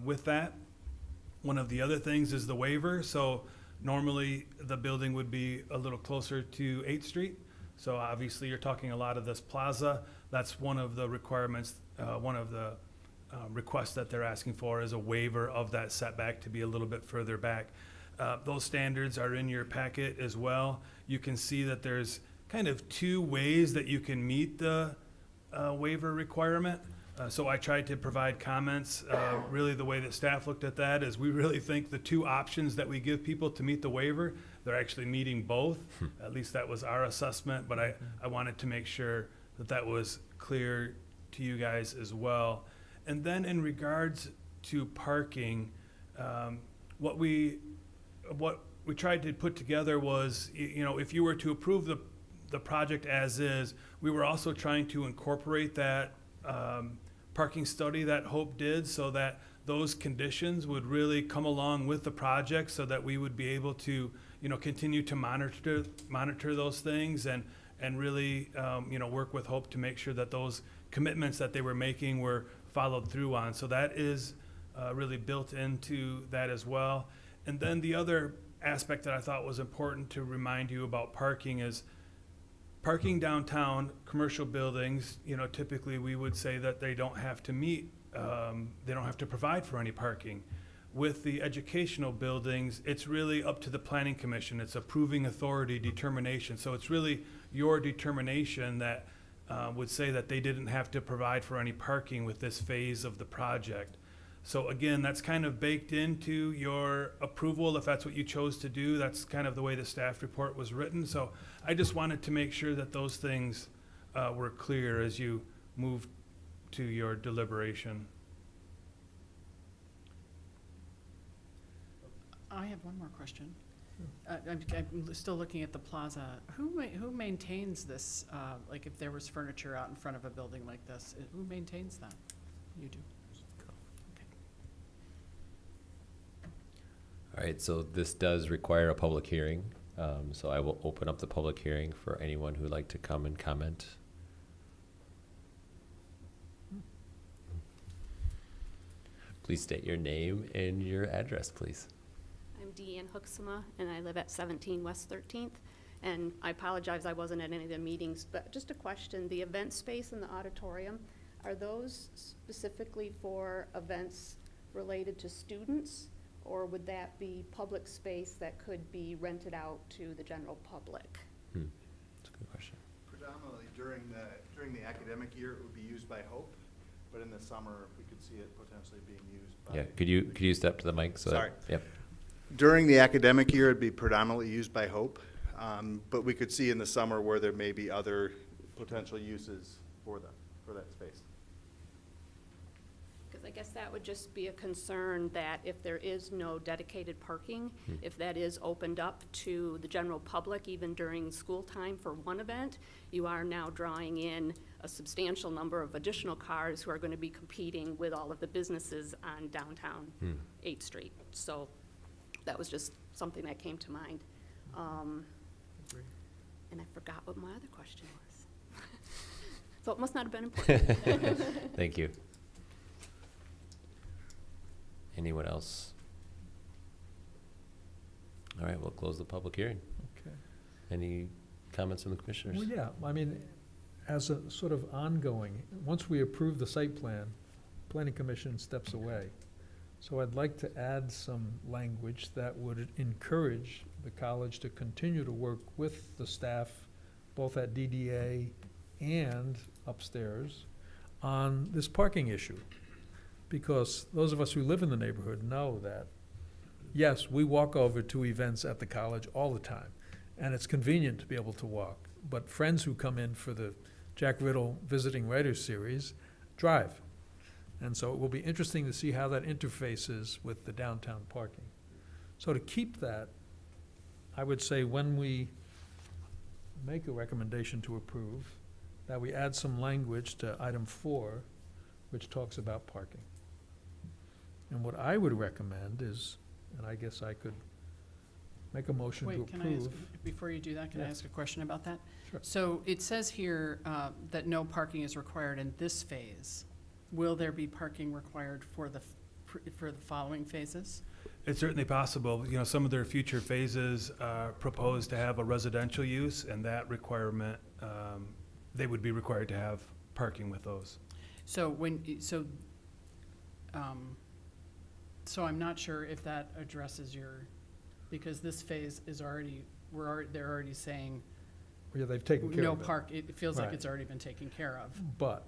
with that. One of the other things is the waiver. So normally the building would be a little closer to 8th Street. So obviously you're talking a lot of this plaza. That's one of the requirements, one of the requests that they're asking for is a waiver of that setback to be a little bit further back. Those standards are in your packet as well. You can see that there's kind of two ways that you can meet the waiver requirement. So I tried to provide comments. Really the way that staff looked at that is we really think the two options that we give people to meet the waiver, they're actually meeting both. At least that was our assessment, but I wanted to make sure that was clear to you guys as well. And then in regards to parking, what we tried to put together was, if you were to approve the project as is, we were also trying to incorporate that parking study that Hope did so that those conditions would really come along with the project so that we would be able to, continue to monitor those things and really, work with Hope to make sure that those commitments that they were making were followed through on. So that is really built into that as well. And then the other aspect that I thought was important to remind you about parking is parking downtown, commercial buildings, typically we would say that they don't have to meet, they don't have to provide for any parking. With the educational buildings, it's really up to the planning commission. It's approving authority determination. So it's really your determination that would say that they didn't have to provide for any parking with this phase of the project. So again, that's kind of baked into your approval if that's what you chose to do. That's kind of the way the staff report was written. So I just wanted to make sure that those things were clear as you move to your deliberation. I have one more question. I'm still looking at the plaza. Who maintains this, like if there was furniture out in front of a building like this, who maintains that? You do. Okay. All right, so this does require a public hearing. So I will open up the public hearing for anyone who would like to come and comment. Please state your name and your address, please. I'm Deanne Hooksema, and I live at 17 West 13th. And I apologize, I wasn't at any of the meetings, but just a question, the event space in the auditorium, are those specifically for events related to students? Or would that be public space that could be rented out to the general public? That's a good question. Predominantly during the academic year, it would be used by Hope, but in the summer, we could see it potentially being used by. Yeah, could you step to the mic? So Sorry. Yep. During the academic year, it'd be predominantly used by Hope, but we could see in the summer where there may be other potential uses for that space. Because I guess that would just be a concern that if there is no dedicated parking, if that is opened up to the general public, even during school time for one event, you are now drawing in a substantial number of additional cars who are going to be competing with all of the businesses on downtown 8th Street. So that was just something that came to mind. And I forgot what my other question was. So it must not have been important. Thank you. Anyone else? All right, we'll close the public hearing. Okay. Any comments from the commissioners? Well, yeah, I mean, as a sort of ongoing, once we approve the site plan, planning commission steps away. So I'd like to add some language that would encourage the college to continue to work with the staff, both at DDA and upstairs, on this parking issue. Because those of us who live in the neighborhood know that, yes, we walk over to events at the college all the time, and it's convenient to be able to walk. But friends who come in for the Jack Riddle Visiting Writers Series drive. And so it will be interesting to see how that interfaces with the downtown parking. So to keep that, I would say when we make a recommendation to approve, that we add some language to item 4, which talks about parking. And what I would recommend is, and I guess I could make a motion to Wait, approve. can I ask, before you do that, can I Yeah. ask a question about that? Sure. So it says here that no parking is required in this phase. Will there be parking required for the following phases? It's certainly possible. You know, some of their future phases propose to have a residential use, and that requirement, they would be required to have parking with those. So so I'm not sure if that addresses your, because this phase is already, they're already saying Yeah, they've taken care no of it. park, it feels like Right. it's already been taken care of. But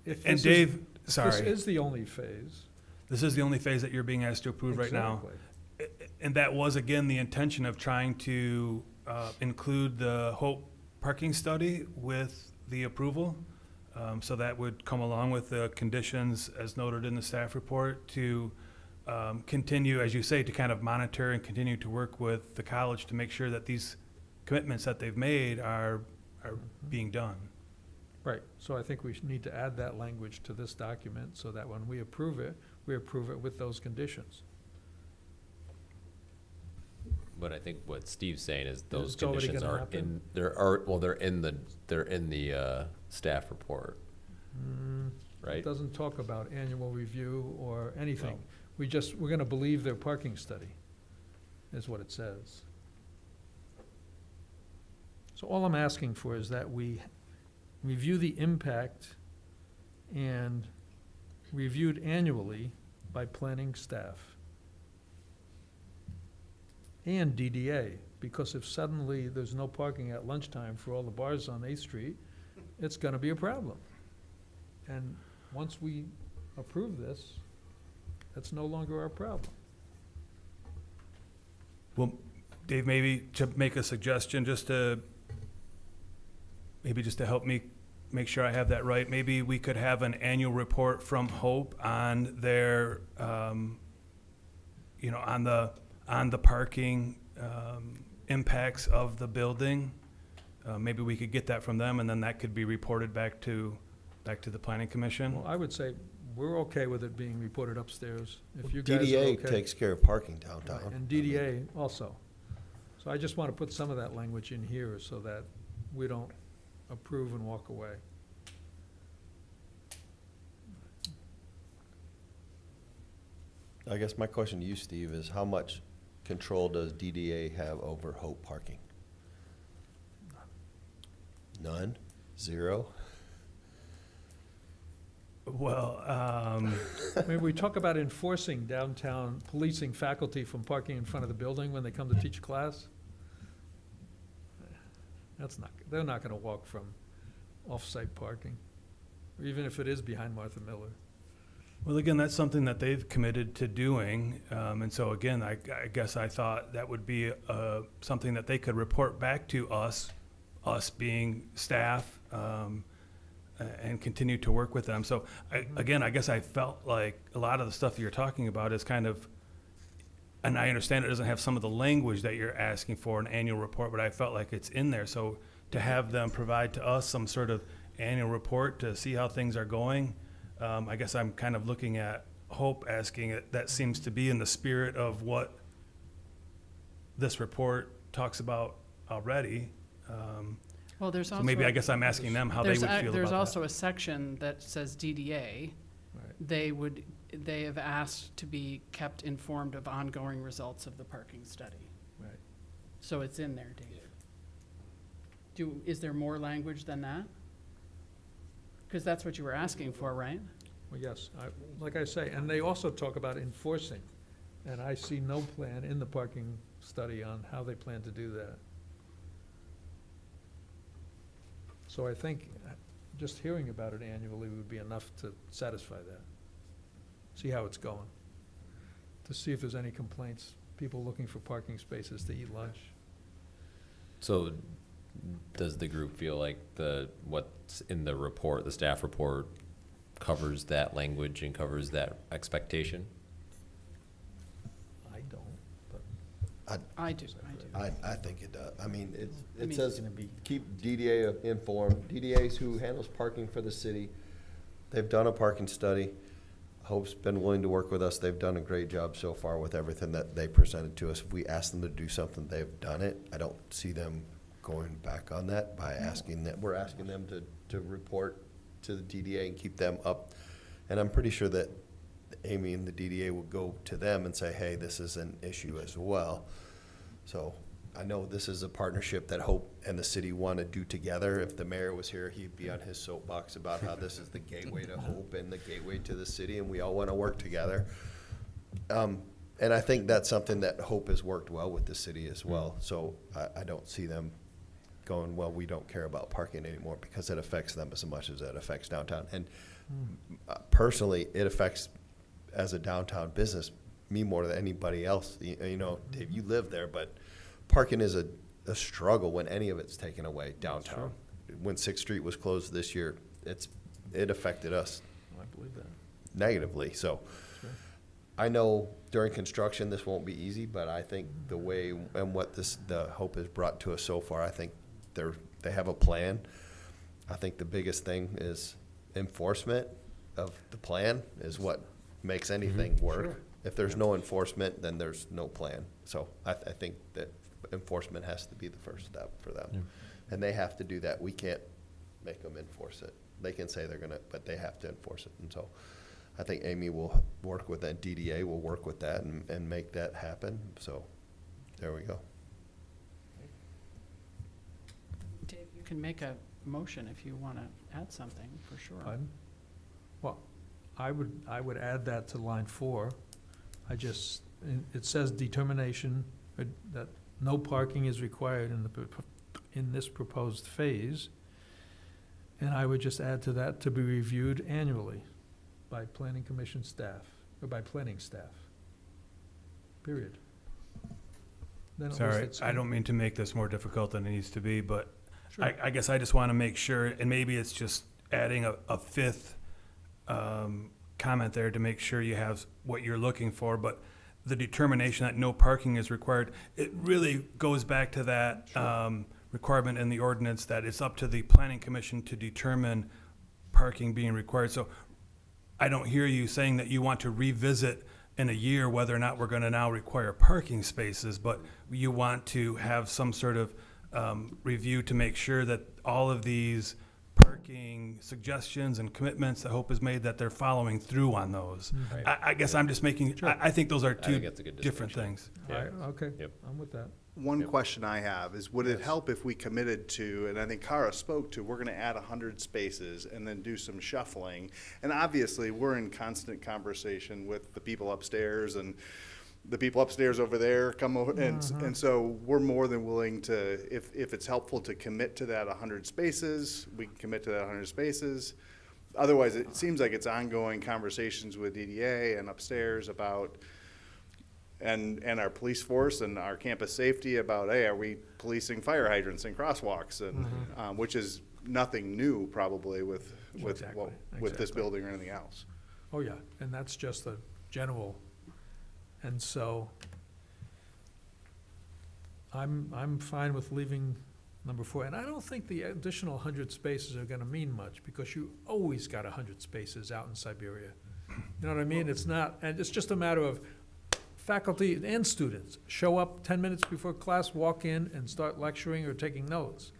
if And this Dave, is, this sorry, is the only phase. this is the only phase that you're being asked to approve right now. Exactly. And that was, again, the intention of trying to include the Hope parking study with the approval. So that would come along with the conditions as noted in the staff report to continue, as you say, to kind of monitor and continue to work with the college to make sure that these commitments that they've made are being done. Right, so I think we need to add that language to this document so that when we approve it with those conditions. But I think what Steve's saying is those It's already conditions gonna aren't happen? they're in the staff report, It right? doesn't talk about annual review or anything. Well- We're gonna believe their parking study, is what it says. So all I'm asking for is that we review the impact and reviewed annually by planning staff and DDA, because if suddenly there's no parking at lunchtime for all the bars on 8th Street, it's gonna be a problem. And once we approve this, that's no longer our problem. Well, Dave, maybe to make a suggestion, just to help me make sure I have that right, maybe we could have an annual report from Hope on their, on on the parking impacts of the building. Maybe we could get that from them, and then that could be reported back to the planning commission. Well, I would say we're okay with it being reported upstairs. If you guys are DDA okay. takes care of parking downtown. Right, and DDA also. So I just want to put some of that language in here so that we don't approve and walk away. I guess my question to you, Steve, is how much control does DDA have over Hope parking? None? Zero? Well, I mean, we talk about enforcing downtown, policing faculty from parking in front of the building when they come to teach a class. That's not, they're not gonna walk from off-site parking, or even if it is behind Martha Miller. well, again, that's something that they've committed to doing. And so again, I guess I thought that would be something that they could report back to us being staff, and continue to work with them. So again, I guess I felt like a lot of the stuff you're talking about is kind of, and I understand it doesn't have some of the language that you're asking for, an annual report, but I felt like it's in there. So to have them provide to us some sort of annual report to see how things are going, I guess I'm kind of looking at Hope asking it. That seems to be in the spirit of what this report talks about already. Well, there's also. So maybe I guess I'm asking them how they would feel about that. There's also a section that says DDA. Right. They have asked to be kept informed of ongoing results of the parking study. Right. So it's in there, Dave. Is there more language than that? Because that's what you were asking for, right? Well, yes, like I say, and they also talk about enforcing, and I see no plan in the parking study on how they plan to do that. So I think just hearing about it annually would be enough to satisfy that. See how it's going. To see if there's any complaints, people looking for parking spaces to eat lunch. So does the group feel like what's in the report, the staff report, covers that language and covers that expectation? I don't, but. I do. I think it does. I mean, it mean, says, it's gonna be- keep DDA informed. DDA's who handles parking for the city. They've done a parking study. Hope's been willing to work with us. They've done a great job so far with everything that they presented to us. If we ask them to do something, they've done it. I don't see them going back on that by asking that. We're asking them to report to the DDA and keep them up. And I'm pretty sure that Amy and the DDA will go to them and say, hey, this is an issue as well. So I know this is a partnership that Hope and the city want to do together. If the mayor was here, he'd be on his soapbox about how this is the gateway to Hope and the gateway to the city, and we all want to work together. And I think that's something that Hope has worked well with the city as well. So I don't see them going, well, we don't care about parking anymore, because it affects them as much as it affects downtown. And personally, it affects, as a downtown business, me more than anybody else. You know, Dave, you live there, but parking is a struggle when any of it's taken away downtown. When 6th Street was closed this year, it affected us I believe that. negatively. So Sure. I know during construction this won't be easy, but I think the way and what the Hope has brought to us so far, I think they have a plan. I think the biggest thing is enforcement of the plan is what makes anything work. Sure. If there's no enforcement, then there's no plan. So I think that enforcement has to be the first step for them. Yeah. And they have to do that. We can't make them enforce it. They can say they're gonna, but they have to enforce it. And so I think Amy will work with that, DDA will work with that and make that happen. So there we go. Dave, you can make a motion if you want to add something, for sure. Pardon? Well, I would add that to line 4. It says determination that no parking is required in this proposed phase. And I would just add to that, to be reviewed annually by planning commission staff, or by planning staff. Period. Then at least Sorry, it's I don't mean to make this more difficult than it needs to be, but Sure. I guess I just want to make sure, and maybe it's just adding a fifth comment there to make sure you have what you're looking for, but the determination that no parking is required, it really goes back to that requirement in the ordinance that it's up to the planning commission to determine parking being required. So I don't hear you saying that you want to revisit in a year whether or not we're going to now require parking spaces, but you want to have some sort of review to make sure that all of these parking suggestions and commitments that Hope has made, that they're following through on those. Right. I guess I'm just making, I think those are I think two that's a good different distinction. things. I- Okay, Yep. I'm with that. One question I have is, would it help if we committed to, and I think Kara spoke to, we're gonna add 100 spaces and then do some shuffling? And obviously, we're in constant conversation with the people upstairs, and the people upstairs over there come over, and so we're more than willing to, if it's helpful to commit to that 100 spaces, we can commit to that 100 spaces. Otherwise, it seems like it's ongoing conversations with DDA and upstairs about, and our police force and our campus safety about, hey, are we policing fire hydrants and crosswalks? And, which is nothing new probably with Exactly, with this exactly. building or anything else. Oh, yeah, and that's just the general, and so I'm fine with leaving number 4, and I don't think the additional 100 spaces are gonna mean much, because you always got 100 spaces out in Siberia. You know what I mean? It's not, and it's just a matter of faculty and students show up 10 minutes before class, walk in and start lecturing or taking notes,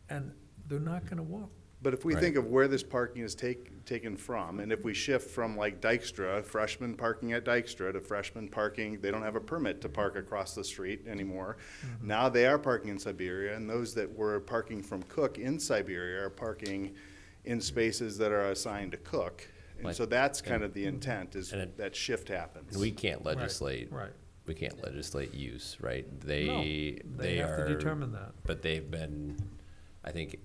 and they're not gonna walk. But if we Right. think of where this parking is taken from, and if we shift from like Dykstra, freshman parking at Dykstra, to freshman parking, they don't have a permit to park across the street anymore. Now they are parking in Siberia, and those that were parking from Cook in Siberia are parking in spaces that are assigned to Cook. And Like- so that's kind of the intent, is and it- that shift happens. And we can't legislate, Right. we can't legislate use, right? No, They have to are, determine that. but they've been, I think,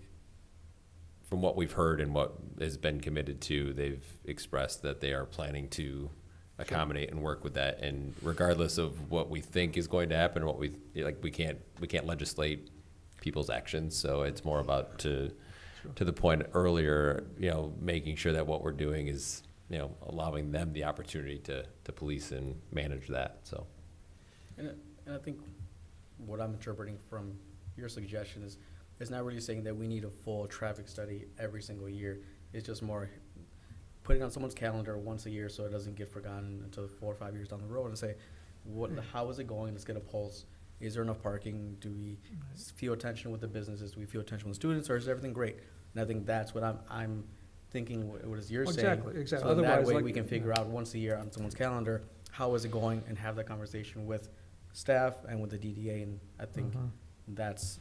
from what we've heard and what has been committed to, they've expressed that they are planning to accommodate and work with that. And regardless of what we think is going to happen, what we, like, we can't legislate people's actions. So it's more about to the point earlier, you know, making sure that what we're doing is, you know, allowing them the opportunity to police and manage that, so. And I think what I'm interpreting from your suggestion is, it's not really saying that we need a full traffic study every single year. It's just more putting on someone's calendar once a year so it doesn't get forgotten until 4 or 5 years down the road, and say, how is it going? Let's get a pulse. Is there enough parking? Do we feel attention with the businesses? Do we feel attention with the students, or is everything great? And I think that's what I'm thinking, what is you're saying. Exactly. So that Otherwise, way like- we can figure out once a year on someone's calendar, how is it going, and have that conversation with staff and with the DDA, and I think that's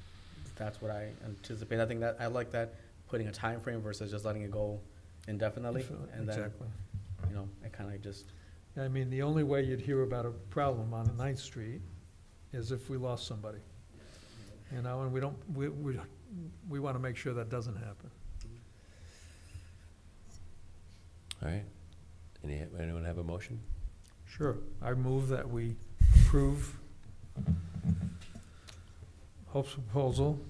what I anticipate. I think that, I like that, putting a time frame versus just letting it go indefinitely, and then, Exactly. you know, it kinda just, I mean, the only way you'd hear about a problem on 9th Street is if we lost somebody. You know, and we want to make sure that doesn't happen. All right. Anyone have a motion? Sure. I move that we approve Hope's proposal.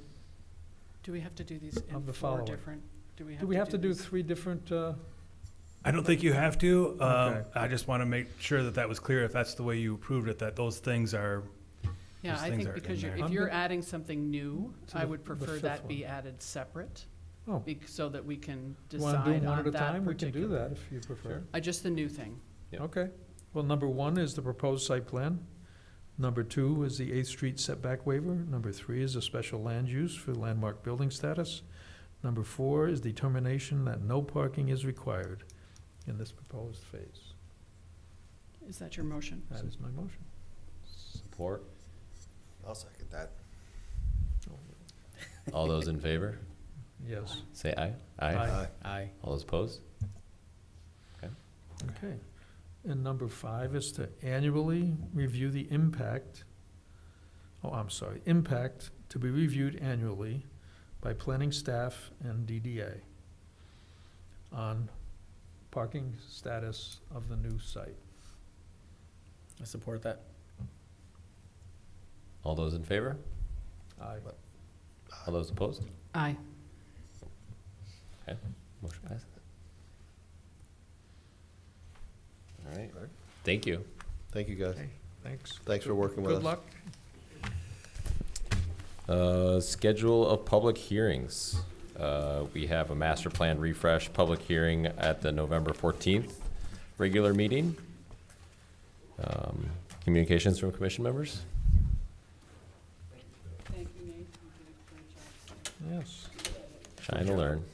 Do we have to do these Of in the 4 following. different, do we Do we have to do these? 3 different, I don't think you have to. Okay. I just want to make sure that that was clear, if that's the way you approved it, that those things are, Yeah, those I things think are because in you're, there. if you're adding something new, To I the- would the prefer fifth that be one. added separate, oh, so that we can you want to do decide them one on at a that time? We can do particular. that if you prefer. Just the new thing. Yep. Okay. Well, number 1 is the proposed site plan. Number 2 is the 8th Street setback waiver. Number 3 is a special land use for landmark building status. Number 4 is determination that no parking is required in this proposed phase. Is that your motion? That is my motion. Support? I'll second that. All those in favor, Yes. say aye. Aye. aye. All those opposed? Okay. And number 5 is to annually review the impact, impact to be reviewed annually by planning staff and DDA on parking status of the new site. I support that. All those in favor? Aye. All those opposed? Aye. Okay, motion passes. All right, thank you. Thank you, guys. Okay, thanks. Thanks for working with us. Good luck. Schedule of public hearings. We have a master plan refresh public hearing at the November 14th regular meeting. Communications from commission members? Thank you, Nate. You did a great job. Yes. Trying to learn.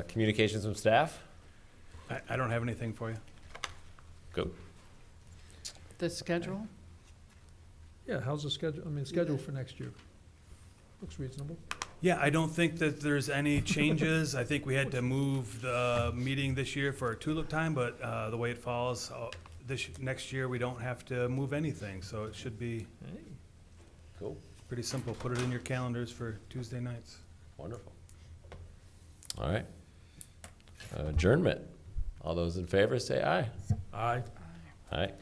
Communications from staff? I don't have anything for you. Go. The schedule? Yeah, how's the schedule, I mean, schedule for next year? Looks reasonable. Yeah, I don't think that there's any changes. I think we had to move the meeting this year for a tulip time, but the way it falls, next year, we don't have to move anything, so it should be Hey, Cool. pretty simple. Put it in your calendars for Tuesday nights. Wonderful. All right. Adjournment. All those in favor say aye. aye. Aye.